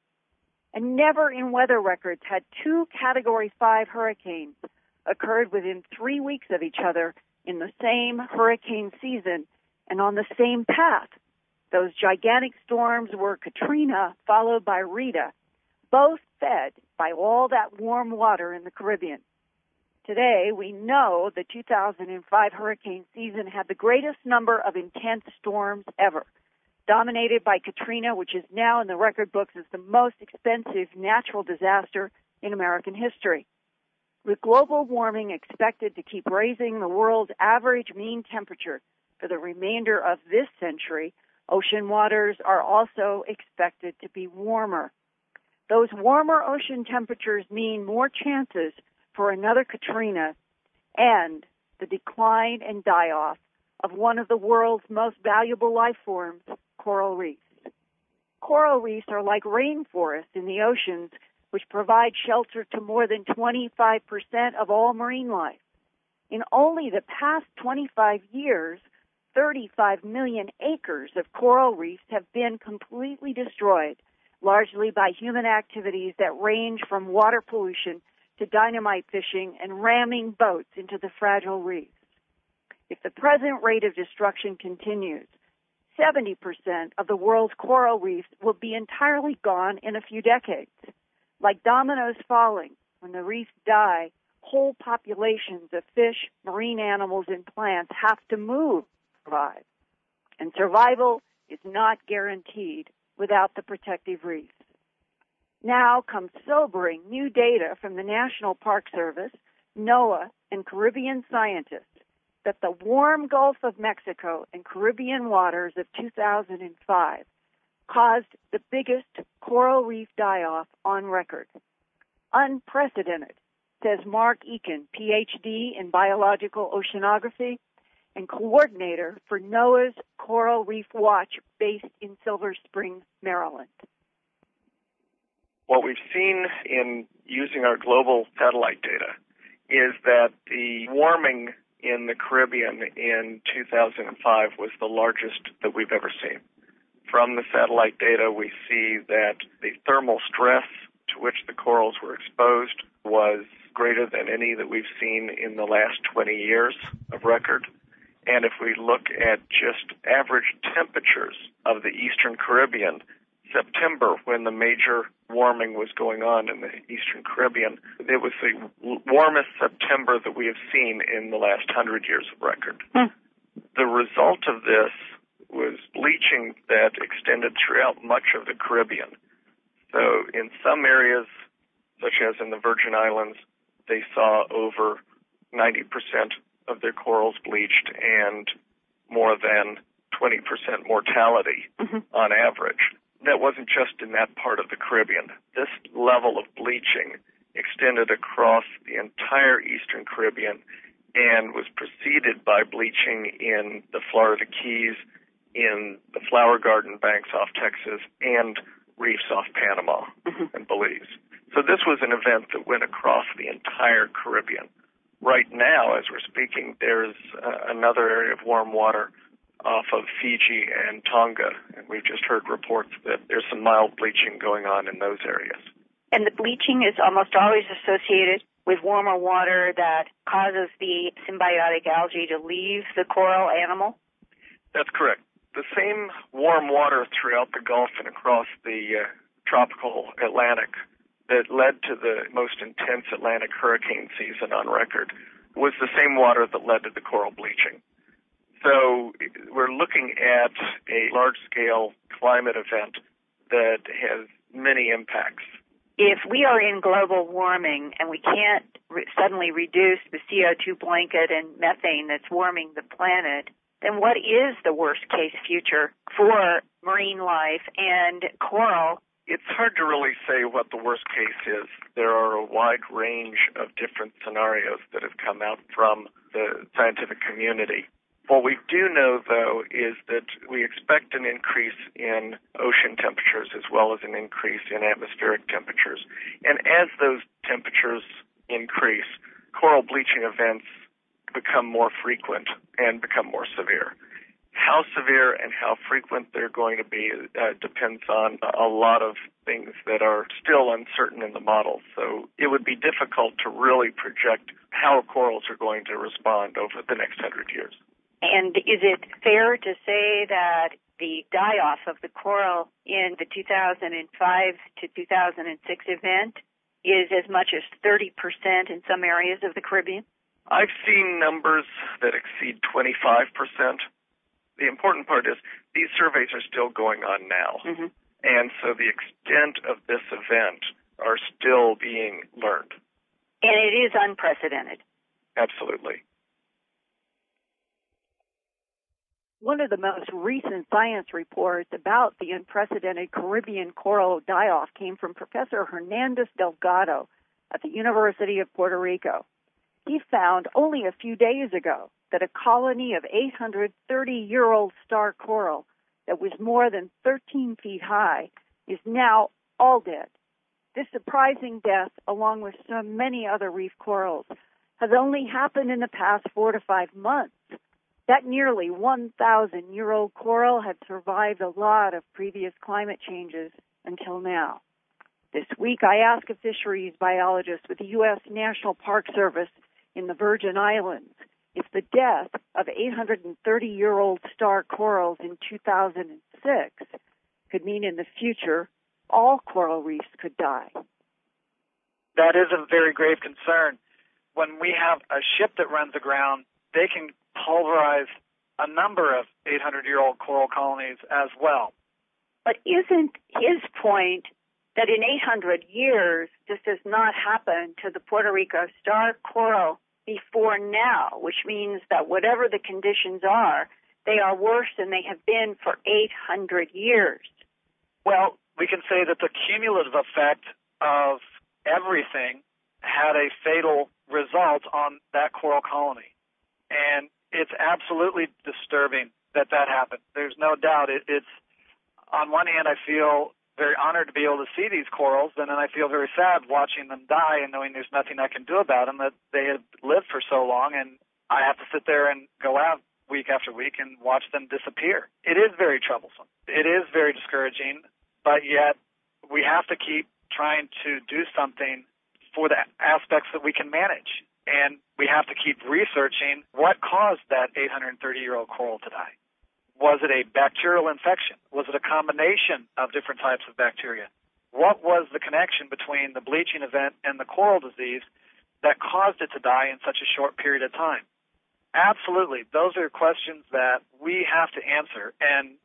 And never in weather records had 2 Category 5 hurricanes occurred within 3 weeks of each other in the same hurricane season and on the same path. Those gigantic storms were Katrina followed by Rita, both fed by all that warm water in the Caribbean. Today, we know the 2005 hurricane season had the greatest number of intense storms ever, dominated by Katrina, which is now in the record books as the most expensive natural disaster in American history. With global warming expected to keep raising the world's average mean temperature for the remainder of this century, ocean waters are also expected to be warmer. Those warmer ocean temperatures mean more chances for another Katrina and the decline and die-off of one of the world's most valuable life forms, coral reefs. Coral reefs are like rainforests in the oceans, which provide shelter to more than 25% of all marine life. In only the past 25 years, 35 million acres of coral reefs have been completely destroyed, largely by human activities that range from water pollution to dynamite fishing and ramming boats into the fragile reefs. If the present rate of destruction continues, 70% of the world's coral reefs will be entirely gone in a few decades. Like dominoes falling, when the reefs die, whole populations of fish, marine animals, and plants have to move to survive. And survival is not guaranteed without the protective reefs. Now comes sobering new data from the National Park Service, NOAA, and Caribbean scientists that the warm Gulf of Mexico and Caribbean waters of 2005 caused the biggest coral reef die-off on record. Unprecedented, says Mark Eakin, Ph.D. in biological oceanography and coordinator for NOAA's Coral Reef Watch based in Silver Spring, Maryland. What we've seen in using our global satellite data is that the warming in the Caribbean in 2005 was the largest that we've ever seen. From the satellite data, we see that the thermal stress to which the corals were exposed was greater than any that we've seen in the last 20 years of record. And if we look at just average temperatures of the Eastern Caribbean, September, when the major warming was going on in the Eastern Caribbean, it was the warmest September that we have seen in the last 100 years of record. The result of this was bleaching that extended throughout much of the Caribbean. So in some areas, such as in the Virgin Islands, they saw over 90% of their corals bleached and more than 20% mortality on average. That wasn't just in that part of the Caribbean. This level of bleaching extended across the entire Eastern Caribbean and was preceded by bleaching in the Florida Keys, in the Flower Garden banks off Texas, and reefs off Panama and Belize. So this was an event that went across the entire Caribbean. Right now, as we're speaking, there's another area of warm water off of Fiji and Tonga, and we've just heard reports that there's some mild bleaching going on in those areas. And the bleaching is almost always associated with warmer water that causes the symbiotic algae to leave the coral animal? That's correct. The same warm water throughout the Gulf and across the tropical Atlantic that led to the most intense Atlantic hurricane season on record was the same water that led to the coral bleaching. So we're looking at a large-scale climate event that has many impacts. If we are in global warming and we can't suddenly reduce the CO2 blanket and methane that's warming the planet, then what is the worst-case future for marine life and coral? It's hard to really say what the worst case is. There are a wide range of different scenarios that have come out from the scientific community. What we do know, though, is that we expect an increase in ocean temperatures as well as an increase in atmospheric temperatures. And as those temperatures increase, coral bleaching events become more frequent and become more severe. How severe and how frequent they're going to be depends on a lot of things that are still uncertain in the model. So it would be difficult to really project how corals are going to respond over the next 100 years. And is it fair to say that the die-off of the coral in the 2005 to 2006 event is as much as 30% in some areas of the Caribbean? I've seen numbers that exceed 25%. The important part is these surveys are still going on now. And so the extent of this event are still being learned. And it is unprecedented. Absolutely. One of the most recent science reports about the unprecedented Caribbean coral die-off came from Professor Hernandez Delgado at the University of Puerto Rico. He found only a few days ago that a colony of 830-year-old star coral that was more than 13 feet high is now all dead. This surprising death, along with so many other reef corals, has only happened in the past 4 to 5 months. That nearly 1,000-year-old coral had survived a lot of previous climate changes until now. This week, I asked a fisheries biologist with the U.S. National Park Service in the Virgin Islands if the death of 830-year-old star corals in 2006 could mean in the future all coral reefs could die. That is a very grave concern. When we have a ship that runs aground, they can pulverize a number of 800-year-old coral colonies as well. But isn't his point that in 800 years, this does not happen to the Puerto Rico star coral before now, which means that whatever the conditions are, they are worse than they have been for 800 years? Well, we can say that the cumulative effect of everything had a fatal result on that coral colony. And it's absolutely disturbing that happened. There's no doubt. It's on one hand, I feel very honored to be able to see these corals, and then I feel very sad watching them die and knowing there's nothing I can do about them, that they have lived for so long, and I have to sit there and go out week after week and watch them disappear. It is very troublesome. It is very discouraging, but yet we have to keep trying to do something for the aspects that we can manage. And we have to keep researching what caused that 830-year-old coral to die. Was it a bacterial infection? Was it a combination of different types of bacteria? What was the connection between the bleaching event and the coral disease that caused it to die in such a short period of time? Absolutely. Those are questions that we have to answer. And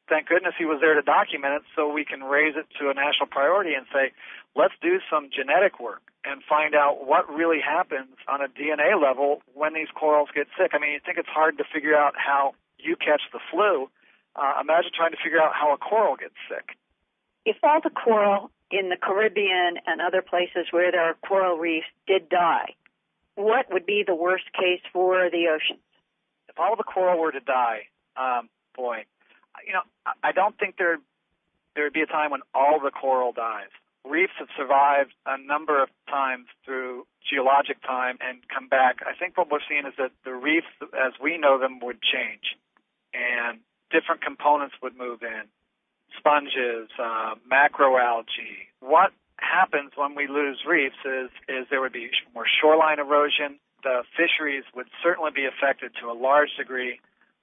thank goodness he was there to document it so we can raise it to a national priority and say, let's do some genetic work and find out what really happens on a DNA level when these corals get sick. I mean, you think it's hard to figure out how you catch the flu. Imagine trying to figure out how a coral gets sick. If all the coral in the Caribbean and other places where there are coral reefs did die, what would be the worst case for the oceans? If all the coral were to die, I don't think there would be a time when all the coral dies. Reefs have survived a number of times through geologic time and come back. I think what we're seeing is that the reefs, as we know them, would change, and different components would move in. Sponges, macroalgae. What happens when we lose reefs is there would be more shoreline erosion. The fisheries would certainly be affected to a large degree.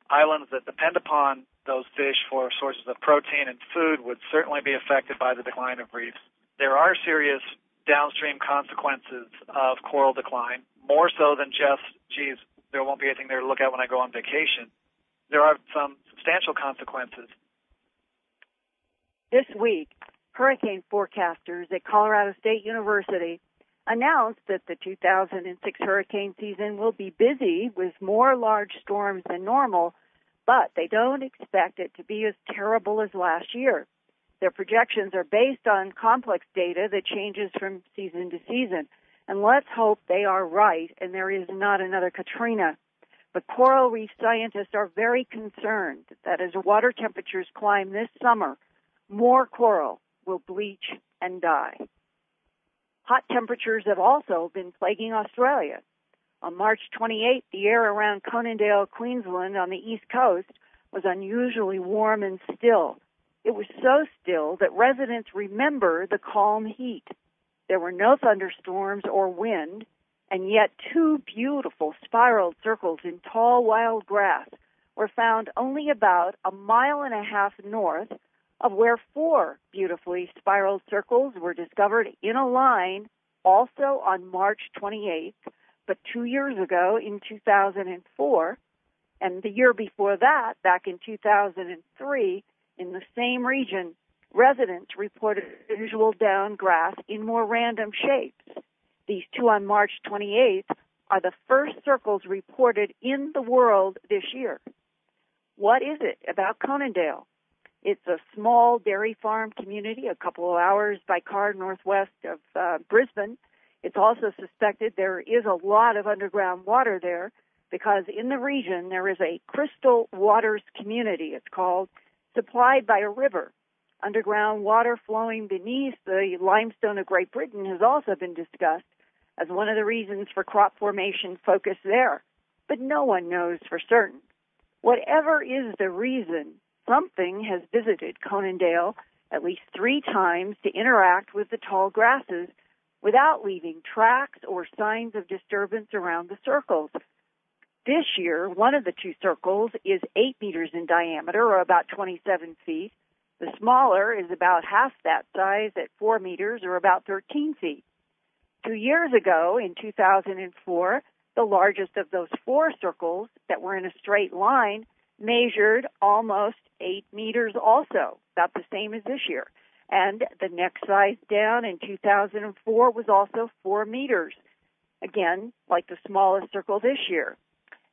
Islands that depend upon those fish for sources of protein and food would certainly be affected by the decline of reefs. There are serious downstream consequences of coral decline, more so than just, there won't be anything there to look at when I go on vacation. There are some substantial consequences. This week, hurricane forecasters at Colorado State University announced that the 2006 hurricane season will be busy with more large storms than normal, but they don't expect it to be as terrible as last year. Their projections are based on complex data that changes from season to season. And let's hope they are right and there is not another Katrina. But coral reef scientists are very concerned that as water temperatures climb this summer, more coral will bleach and die. Hot temperatures have also been plaguing Australia. On March 28th, the air around Conondale, Queensland on the east coast was unusually warm and still. It was so still that residents remember the calm heat. There were no thunderstorms or wind, and yet 2 beautiful spiraled circles in tall wild grass were found only about 1.5 miles north of where 4 beautifully spiraled circles were discovered in a line also on March 28th, but 2 years ago in 2004, and the year before that, back in 2003, in the same region, residents reported unusual down grass in more random shapes. These two on March 28th are the first circles reported in the world this year. What is it about Conondale? It's a small dairy farm community a couple of hours by car northwest of Brisbane. It's also suspected there is a lot of underground water there because in the region there is a crystal waters community, it's called, supplied by a river. Underground water flowing beneath the limestone of Great Britain has also been discussed as one of the reasons for crop formation focus there. But no one knows for certain. Whatever is the reason, something has visited Conondale at least 3 times to interact with the tall grasses without leaving tracks or signs of disturbance around the circles. This year, one of the 2 circles is 8 meters in diameter, or about 27 feet. The smaller is about half that size at 4 meters, or about 13 feet. 2 years ago, in 2004, the largest of those 4 circles that were in a straight line measured almost 8 meters also, about the same as this year. And the next size down in 2004 was also 4 meters, again, like the smallest circle this year.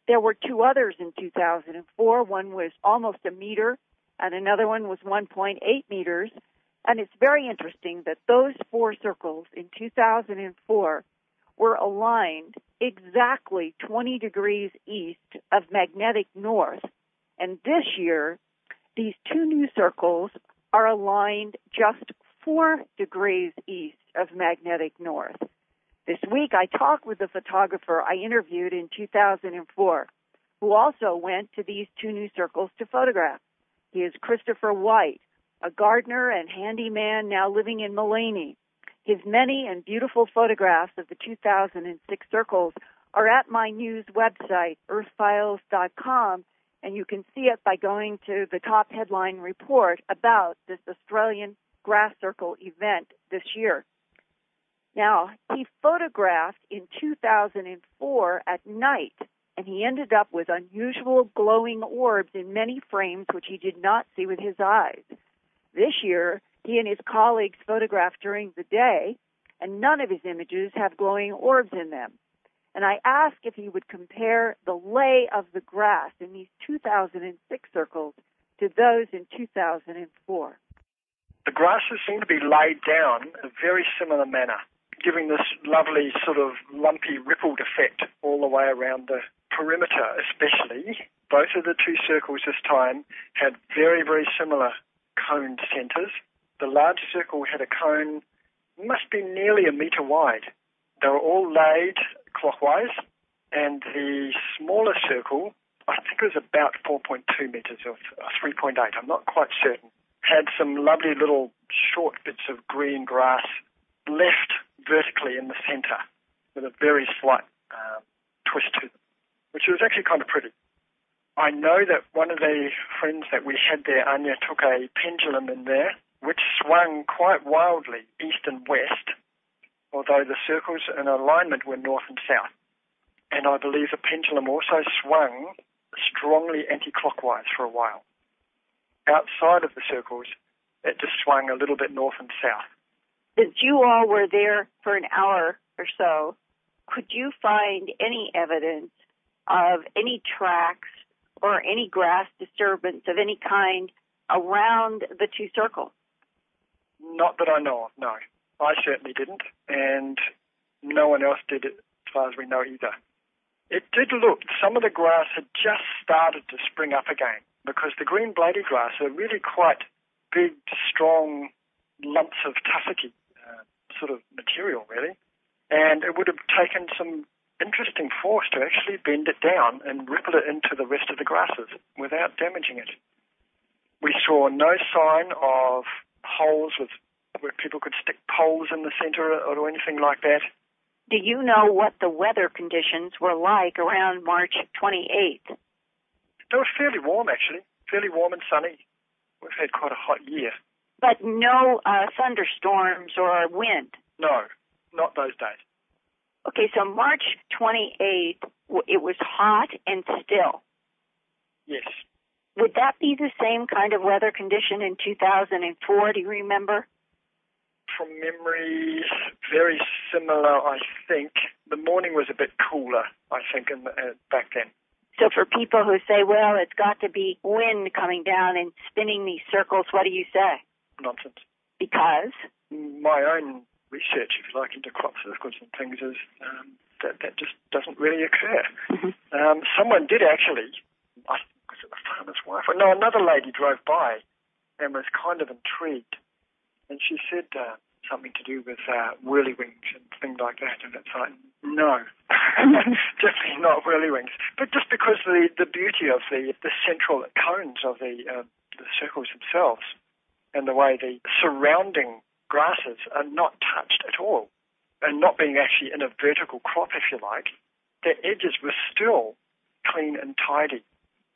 There were 2 others in 2004. One was almost a meter, and another one was 1.8 meters. And it's very interesting that those 4 circles in 2004 were aligned exactly 20 degrees east of magnetic north. And this year, these 2 new circles are aligned just 4 degrees east of magnetic north. This week, I talked with the photographer I interviewed in 2004, who also went to these 2 new circles to photograph. He is Christopher White, a gardener and handyman now living in Mullaney. His many and beautiful photographs of the 2006 circles are at my news website, earthfiles.com, and you can see it by going to the top headline report about this Australian grass circle event this year. Now, he photographed in 2004 at night, and he ended up with unusual glowing orbs in many frames which he did not see with his eyes. This year, he and his colleagues photographed during the day, and none of his images have glowing orbs in them. And I asked if he would compare the lay of the grass in these 2006 circles to those in 2004. The grasses seem to be laid down in a very similar manner, giving this lovely sort of lumpy rippled effect all the way around the perimeter especially. Both of the 2 circles this time had very, very similar cone centers. The large circle had a cone, must be nearly a meter wide. They were all laid clockwise, and the smaller circle, I think it was about 4.2 meters or 3.8, I'm not quite certain, had some lovely little short bits of green grass left vertically in the center with a very slight twist to them, which was actually kind of pretty. I know that one of the friends that we had there, Anya, took a pendulum in there, which swung quite wildly east and west, although the circles in alignment were north and south. And I believe the pendulum also swung strongly anti-clockwise for a while. Outside of the circles, it just swung a little bit north and south. Since you all were there for an hour or so, could you find any evidence of any tracks or any grass disturbance of any kind around the 2 circles? Not that I know of, no. I certainly didn't, and no one else did it as far as we know either. It did look, some of the grass had just started to spring up again, because the green bladed grass are really quite big, strong lumps of tussochy sort of material, really. And it would have taken some interesting force to actually bend it down and ripple it into the rest of the grasses without damaging it. We saw no sign of holes where people could stick poles in the center or anything like that. Do you know what the weather conditions were like around March 28th? They were fairly warm, actually, fairly warm and sunny. We've had quite a hot year. But no thunderstorms or wind? No, not those days. Okay, so March 28th, it was hot and still. Yes. Would that be the same kind of weather condition in 2004, do you remember? from memory, very similar, I think. The morning was a bit cooler, I think, back then. So for people who say, well, it's got to be wind coming down and spinning these circles, what do you say? Nonsense. Because? My own research, if you like, into crop circles and things is that just doesn't really occur. Mm-hmm. Someone did actually, was it the farmer's wife? No, another lady drove by and was kind of intrigued. And she said something to do with whirlywings and things like that. And it's like, no, definitely not whirlywings. But just because the beauty of the central cones of the circles themselves and the way the surrounding grasses are not touched at all and not being actually in a vertical crop, if you like, their edges were still clean and tidy.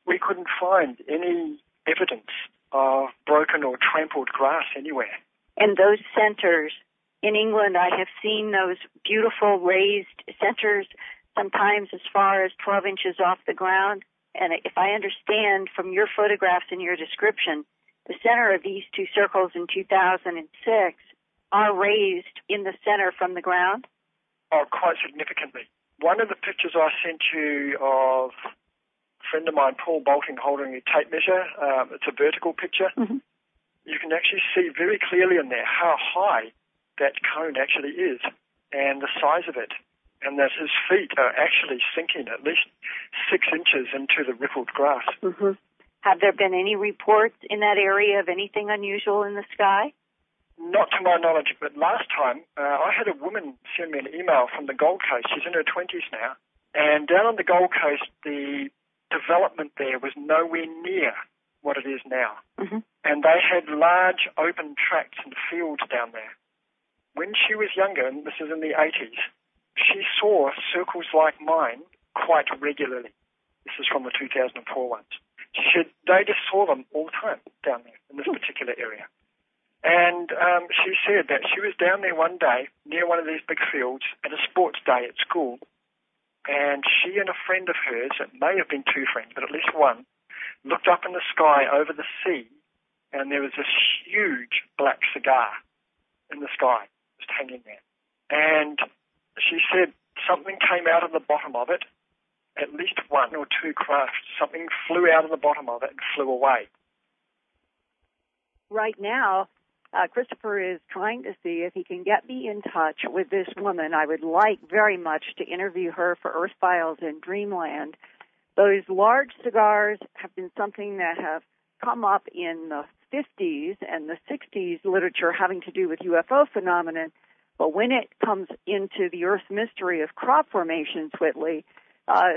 We couldn't find any evidence of broken or trampled grass anywhere. And those centers in England, I have seen those beautiful raised centers, sometimes as far as 12 inches off the ground. And if I understand from your photographs and your description, the center of these two circles in 2006 are raised in the center from the ground? Oh, quite significantly. One of the pictures I sent you of a friend of mine, Paul Bolting, holding a tape measure, it's a vertical picture. Mm-hmm. You can actually see very clearly in there how high that cone actually is and the size of it, and that his feet are actually sinking at least 6 inches into the rippled grass. Mm-hmm. Have there been any reports in that area of anything unusual in the sky? Not to my knowledge, but last time I had a woman send me an email from the Gold Coast. She's in her 20s now. And down on the Gold Coast, the development there was nowhere near what it is now. Mm-hmm. And they had large open tracts and fields down there. When she was younger, and this is in the 80s, she saw circles like mine quite regularly. This is from the 2004 ones. She said they just saw them all the time down there in this particular area. And she said that she was down there one day near one of these big fields at a sports day at school, and she and a friend of hers, it may have been two friends, but at least one, looked up in the sky over the sea, and there was this huge black cigar in the sky just hanging there. And she said something came out of the bottom of it, at least one or two craft, something flew out of the bottom of it and flew away. Right now, Christopher is trying to see if he can get me in touch with this woman. I would like very much to interview her for Earth Files in Dreamland. Those large cigars have been something that have come up in the 50s and the 60s literature having to do with UFO phenomenon. But when it comes into the Earth mystery of crop formations, Whitley,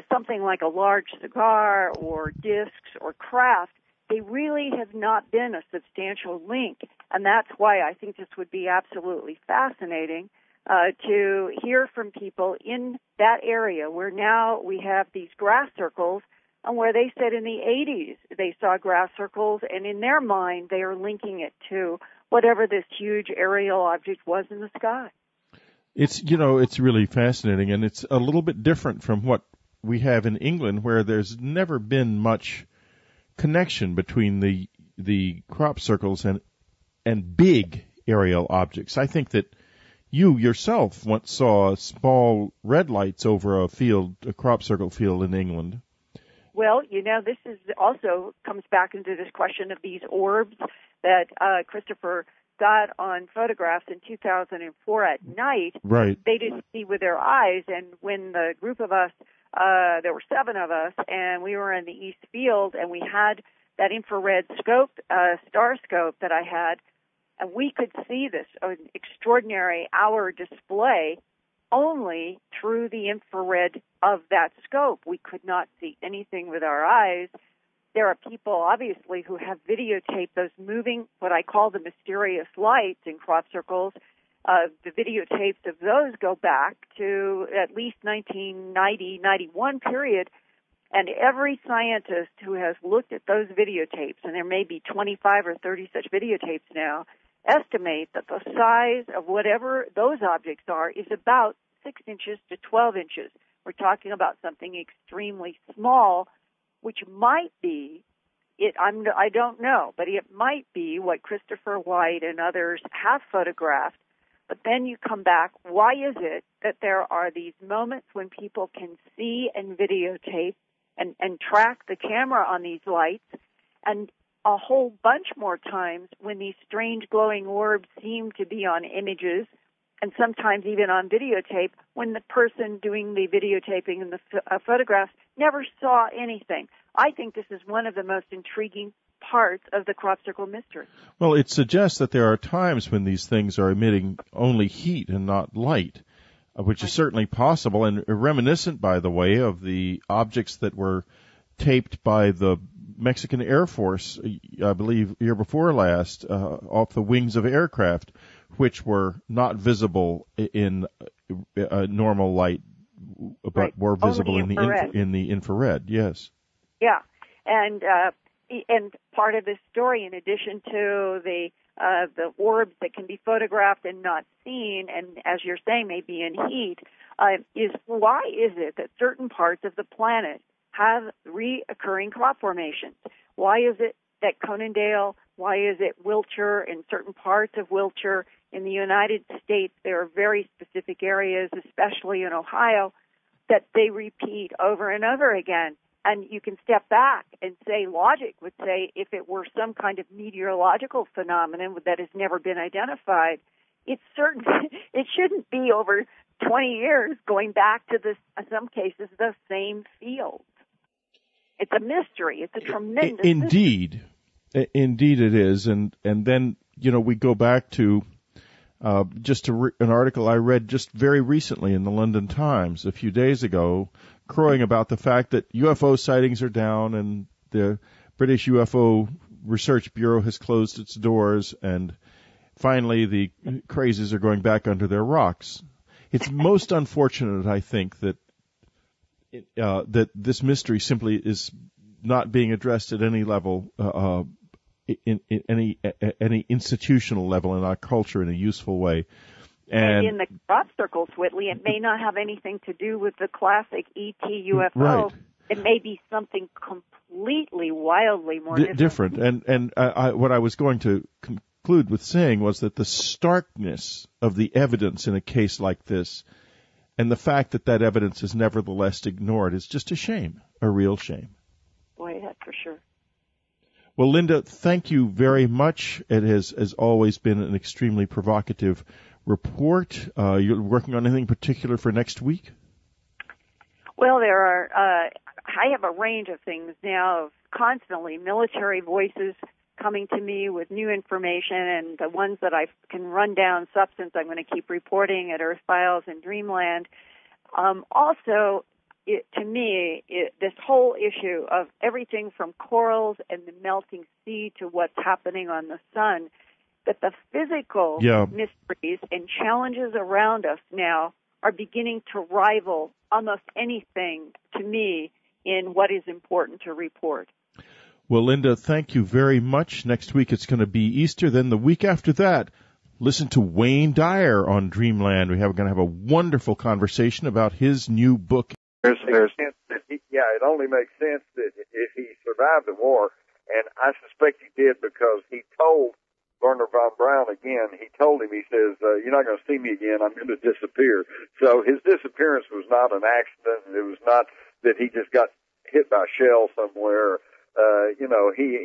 something like a large cigar or discs or craft, they really have not been a substantial link. And that's why I think this would be absolutely fascinating to hear from people in that area where now we have these grass circles and where they said in the 80s they saw grass circles, and in their mind they are linking it to whatever this huge aerial object was in the sky. It's really fascinating, and it's a little bit different from what we have in England, where there's never been much connection between the crop circles and big aerial objects. I think that you yourself once saw small red lights over a crop circle field in England. Well, this is also comes back into this question of these orbs that Christopher got on photographs in 2004 at night. Right. They didn't see with their eyes, and when the group of us, there were 7 of us, and we were in the East Field, and we had that infrared scope, star scope that I had, and we could see this extraordinary hour display only through the infrared of that scope. We could not see anything with our eyes. There are people, obviously, who have videotaped those moving, what I call the mysterious lights in crop circles. The videotapes of those go back to at least 1990-91 period. And every scientist who has looked at those videotapes, and there may be 25 or 30 such videotapes now, estimate that the size of whatever those objects are is about 6 inches to 12 inches. We're talking about something extremely small, which might be, I don't know, but it might be what Christopher White and others have photographed But then you come back, why is it that there are these moments when people can see and videotape and track the camera on these lights, and a whole bunch more times when these strange glowing orbs seem to be on images and sometimes even on videotape when the person doing the videotaping and the photographs never saw anything? I think this is one of the most intriguing parts of the crop circle mystery. Well, it suggests that there are times when these things are emitting only heat and not light, which is certainly possible and reminiscent, by the way, of the objects that were taped by the Mexican Air Force, I believe, year before last, off the wings of aircraft, which were not visible in normal light, but were visible in the infrared. Yes. Yeah, and part of this story, in addition to the orbs that can be photographed and not seen, and as you're saying, may be in heat, is why is it that certain parts of the planet have reoccurring crop formations? Why is it that Conondale, why is it Wiltshire, in certain parts of Wiltshire in the United States, there are very specific areas, especially in Ohio, that they repeat over and over again? And you can step back and say, logic would say, if it were some kind of meteorological phenomenon that has never been identified, it shouldn't be over 20 years going back to this, in some cases, the same field. It's a mystery. It's a tremendous mystery. Indeed it is. And then, we go back to an article I read just very recently in the London Times a few days ago, crowing about the fact that UFO sightings are down and the British UFO Research Bureau has closed its doors, and finally the crazies are going back under their rocks. It's most unfortunate, I think, that that this mystery simply is not being addressed at any level, in any institutional level in our culture in a useful way. And in the crop circles, Whitley, it may not have anything to do with the classic ET UFO. Right. It may be something completely, wildly more different. And what I was going to conclude with saying was that the starkness of the evidence in a case like this, and the fact that that evidence is nevertheless ignored, is just a shame, a real shame. Boy, that's for sure. Well, Linda, thank you very much. It has always been an extremely provocative report. You're working on anything particular for next week? Well, there are. I have a range of things now, of constantly military voices coming to me with new information, and the ones that I can run down substance, I'm going to keep reporting at Earth Files and Dreamland. Also, to me, this whole issue of everything from corals and the melting sea to what's happening on the sun, that the physical mysteries and challenges around us now are beginning to rival almost anything, to me, in what is important to report. Well, Linda, thank you very much. Next week it's going to be Easter. Then the week after that, listen to Wayne Dyer on Dreamland. We're going to have a wonderful conversation about his new book. It only makes sense that if he survived the war, and I suspect he did because he told Werner von Braun again, he says, you're not going to see me again, I'm going to disappear. So his disappearance was not an accident, and it was not that he just got hit by a shell somewhere.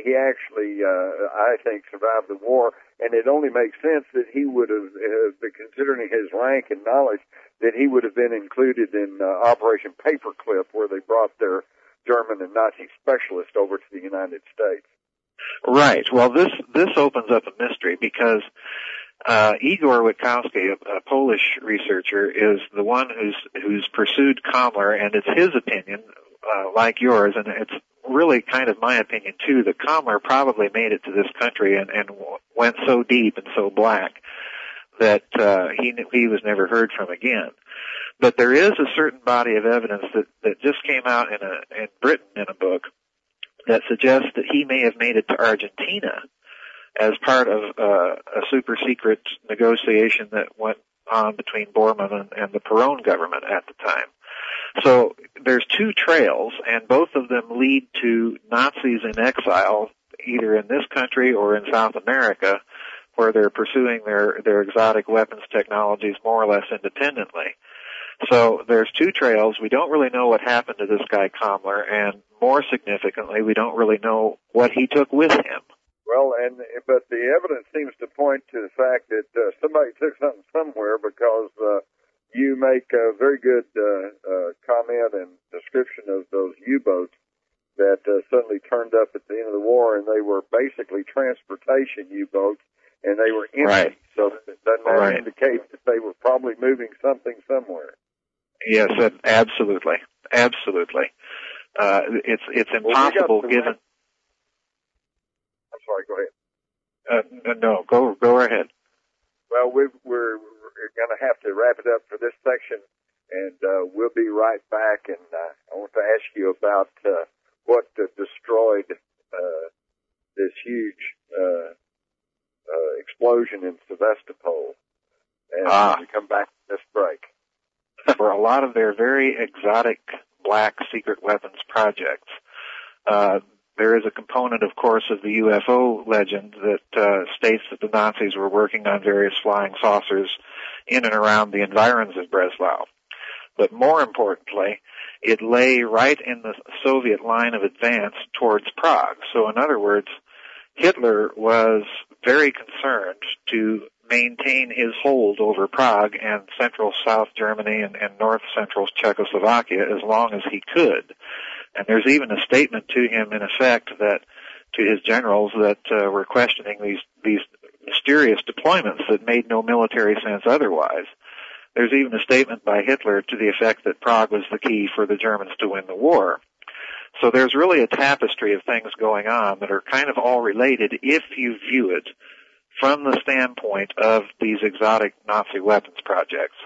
He actually, I think, survived the war, and it only makes sense that he would have, considering his rank and knowledge, that he would have been included in Operation Paperclip, where they brought their German and Nazi specialists over to the United States. Right. Well, this opens up a mystery because Igor Witkowski, a Polish researcher, is the one who's pursued Kammler, and it's his opinion, like yours, and it's really kind of my opinion too, that Kammler probably made it to this country and went so deep and so black that he was never heard from again. But there is a certain body of evidence that just came out in Britain in a book that suggests that he may have made it to Argentina as part of a super secret negotiation that went on between Bormann and the Perón government at the time. So there's two trails, and both of them lead to Nazis in exile, either in this country or in South America, where they're pursuing their exotic weapons technologies more or less independently. So there's two trails. We don't really know what happened to this guy Kamler, and more significantly, we don't really know what he took with him. Well, but the evidence seems to point to the fact that somebody took something somewhere, because you make a very good comment and description of those U-boats that suddenly turned up at the end of the war, and they were basically transportation U-boats, and they were empty. Right. So doesn't that indicate that they were probably moving something somewhere? Yes, absolutely. It's impossible given. I'm sorry. Go ahead. No, go ahead. Well, we're going to have to wrap it up for this section, and we'll be right back. And I want to ask you about what destroyed this huge explosion in Sevastopol. And when we come back from this break. For a lot of their very exotic black secret weapons projects, there is a component, of course, of the UFO legend that states that the Nazis were working on various flying saucers in and around the environs of Breslau. But more importantly, it lay right in the Soviet line of advance towards Prague. So in other words, Hitler was very concerned to maintain his hold over Prague and central South Germany and north central Czechoslovakia as long as he could. And there's even a statement to him, in effect, that to his generals that were questioning these mysterious deployments that made no military sense otherwise. There's even a statement by Hitler to the effect that Prague was the key for the Germans to win the war. So there's really a tapestry of things going on that are kind of all related if you view it from the standpoint of these exotic Nazi weapons projects.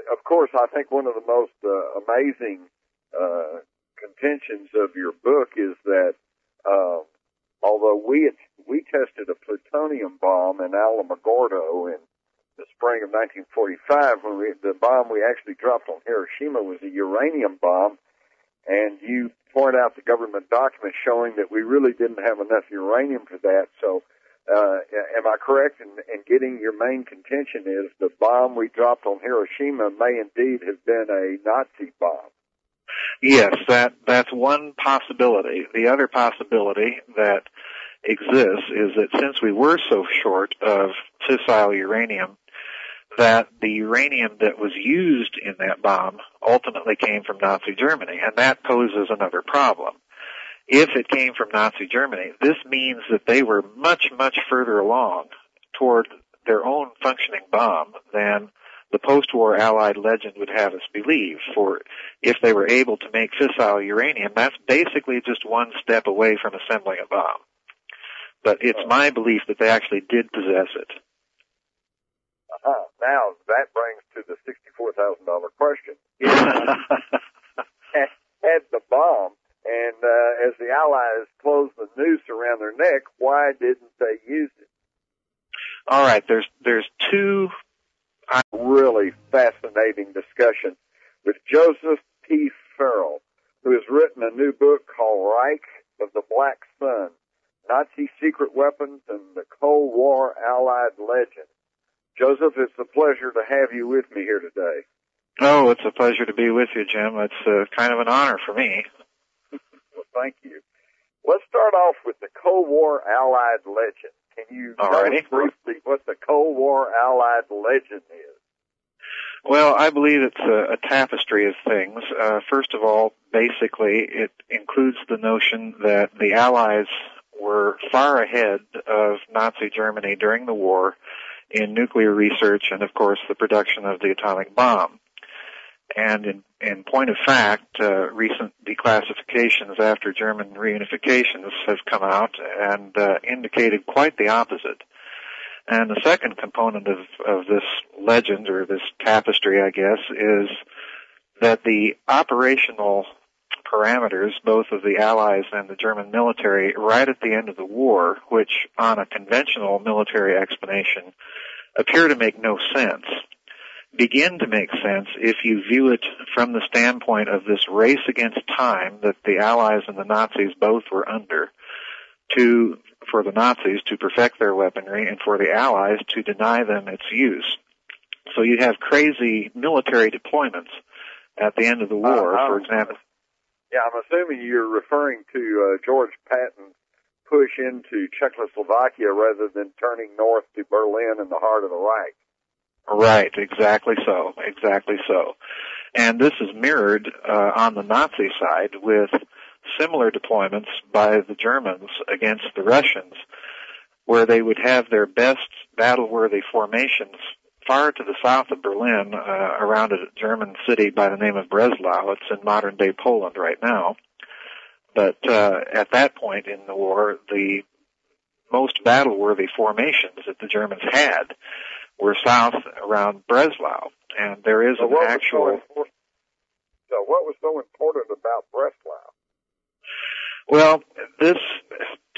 Of course, I think one of the most amazing contentions of your book is that although we tested a plutonium bomb in Alamogordo in the spring of 1945, the bomb we actually dropped on Hiroshima was a uranium bomb, and you point out the government documents showing that we really didn't have enough uranium for that. So am I correct in getting your main contention is the bomb we dropped on Hiroshima may indeed have been a Nazi bomb? Yes, that's one possibility. The other possibility that exists is that since we were so short of fissile uranium, that the uranium that was used in that bomb ultimately came from Nazi Germany, and that poses another problem. If it came from Nazi Germany, this means that they were much, much further along toward their own functioning bomb than the post-war Allied legend would have us believe. For if they were able to make fissile uranium, that's basically just one step away from assembling a bomb. But it's my belief that they actually did possess it. Now, that brings to the $64,000 question. Had the bomb, and as the Allies closed the noose around their neck, why didn't they use it? All right, there's two really fascinating discussion with Joseph P. Farrell, who has written a new book called Reich of the Black Sun, Nazi Secret Weapons and the Cold War Allied Legend. Joseph, it's a pleasure to have you with me here today. Oh, it's a pleasure to be with you, Jim. It's kind of an honor for me. Well, thank you. Let's start off with the Cold War Allied Legend. Can you tell us briefly what the Cold War Allied Legend is? Well, I believe it's a tapestry of things. First of all, basically, it includes the notion that the Allies were far ahead of Nazi Germany during the war in nuclear research and, of course, the production of the atomic bomb. And in point of fact, recent declassifications after German reunifications have come out and indicated quite the opposite. And the second component of this legend, or this tapestry, I guess, is that the operational parameters, both of the Allies and the German military, right at the end of the war, which on a conventional military explanation appear to make no sense, begin to make sense if you view it from the standpoint of this race against time that the Allies and the Nazis both were under, to for the Nazis to perfect their weaponry and for the Allies to deny them its use. So you have crazy military deployments at the end of the war, for example. Yeah, I'm assuming you're referring to George Patton's push into Czechoslovakia rather than turning north to Berlin in the heart of the Reich. Right, exactly so. And this is mirrored on the Nazi side with similar deployments by the Germans against the Russians, where they would have their best battle-worthy formations far to the south of Berlin, around a German city by the name of Breslau. It's in modern-day Poland right now. But at that point in the war, the most battle-worthy formations that the Germans had were south around Breslau. And there is an actual... So what was so important about Breslau? Well,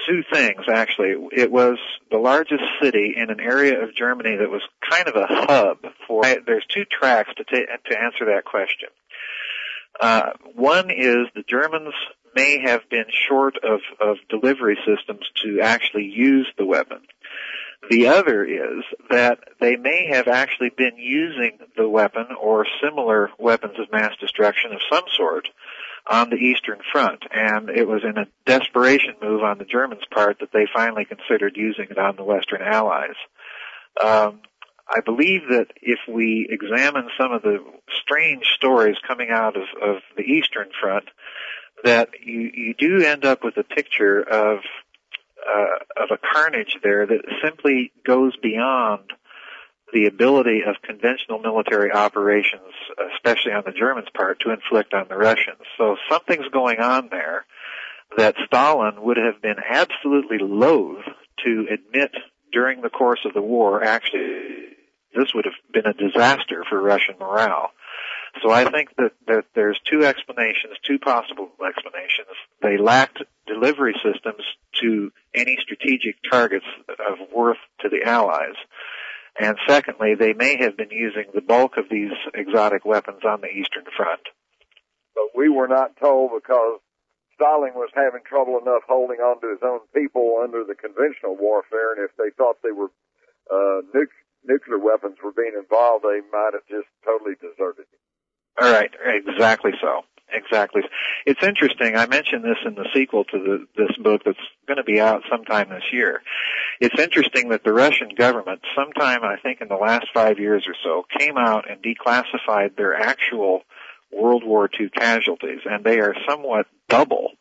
two things, actually. It was the largest city in an area of Germany that was kind of a hub for... There's two tracks to answer that question. One is the Germans may have been short of delivery systems to actually use the weapon. The other is that they may have actually been using the weapon or similar weapons of mass destruction of some sort on the Eastern Front, and it was in a desperation move on the Germans' part that they finally considered using it on the Western Allies. I believe that if we examine some of the strange stories coming out of the Eastern Front, that you do end up with a picture of a carnage there that simply goes beyond the ability of conventional military operations, especially on the Germans' part, to inflict on the Russians. So something's going on there that Stalin would have been absolutely loath to admit during the course of the war. Actually, this would have been a disaster for Russian morale. So I think that there's two possible explanations. They lacked delivery systems to any strategic targets of worth to the Allies. And secondly, they may have been using the bulk of these exotic weapons on the Eastern Front. But we were not told because Stalin was having trouble enough holding on to his own people under the conventional warfare, and if they thought they were nuclear weapons were being involved, they might have just totally deserted it. All right, exactly so. Exactly. It's interesting. I mentioned this in the sequel to this book that's going to be out sometime this year. It's interesting that the Russian government, sometime I think in the last 5 years or so, came out and declassified their actual World War II casualties, and they are somewhat double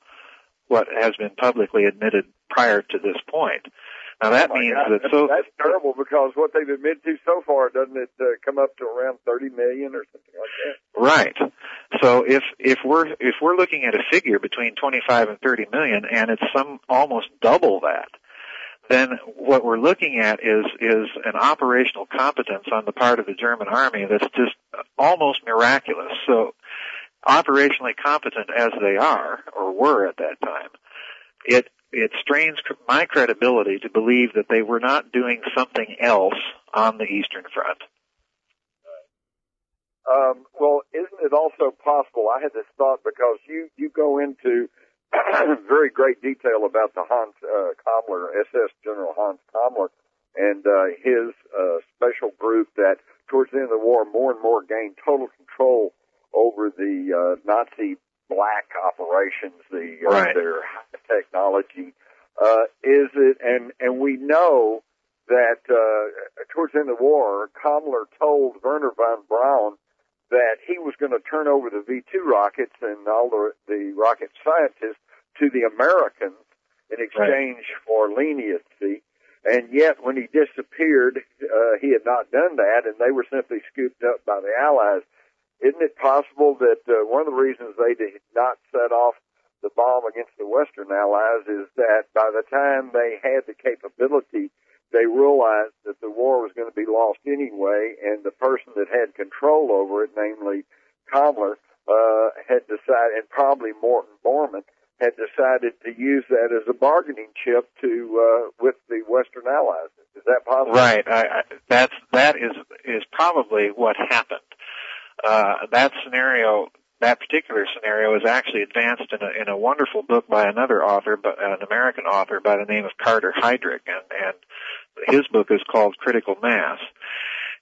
what has been publicly admitted prior to this point. Now that means that's terrible, because what they've admitted to so far, doesn't it come up to around 30 million or something like that? Right. So if we're looking at a figure between 25 and 30 million, and it's almost double that, then what we're looking at is an operational competence on the part of the German army that's just almost miraculous. So operationally competent as they are, or were at that time, it strains my credibility to believe that they were not doing something else on the Eastern Front. Well, isn't it also possible, I had this thought, because you go into very great detail about the Hans Kammler, SS General Hans Kammler, and his special group that towards the end of the war more and more gained total control over the Nazi black operations, right. Their high technology. Is it, and we know that towards the end of the war, Kammler told Werner von Braun that he was going to turn over the V-2 rockets and all the rocket scientists to the Americans in exchange for leniency. And yet, when he disappeared, he had not done that, and they were simply scooped up by the Allies. Isn't it possible that one of the reasons they did not set off the bomb against the Western Allies is that by the time they had the capability, they realized that the war was going to be lost anyway, and the person that had control over it, namely Kammler, had decided, and probably Morton Bormann, had decided to use that as a bargaining chip with the Western Allies. Is that possible? Right. That is probably what happened. That scenario that particular scenario is actually advanced in a wonderful book by another author, an American author by the name of Carter Heydrich, and his book is called Critical Mass.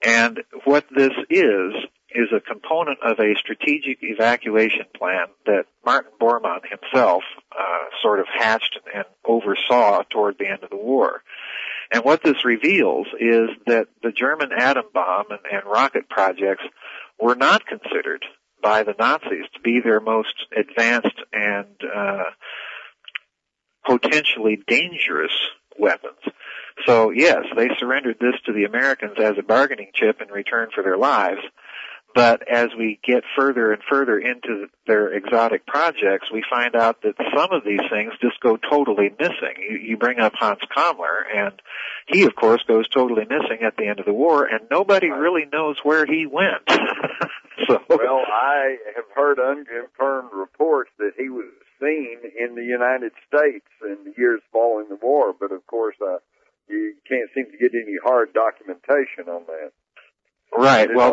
And what this is a component of a strategic evacuation plan that Martin Bormann himself sort of hatched and oversaw toward the end of the war. And what this reveals is that the German atom bomb and rocket projects were not considered by the Nazis to be their most advanced and potentially dangerous weapons. So yes, they surrendered this to the Americans as a bargaining chip in return for their lives. But as we get further and further into their exotic projects, we find out that some of these things just go totally missing. You bring up Hans Kammler, and he, of course, goes totally missing at the end of the war, and nobody really knows where he went. Well, I have heard unconfirmed reports that he was seen in the United States in the years following the war, but of course, you can't seem to get any hard documentation on that. Right. Well,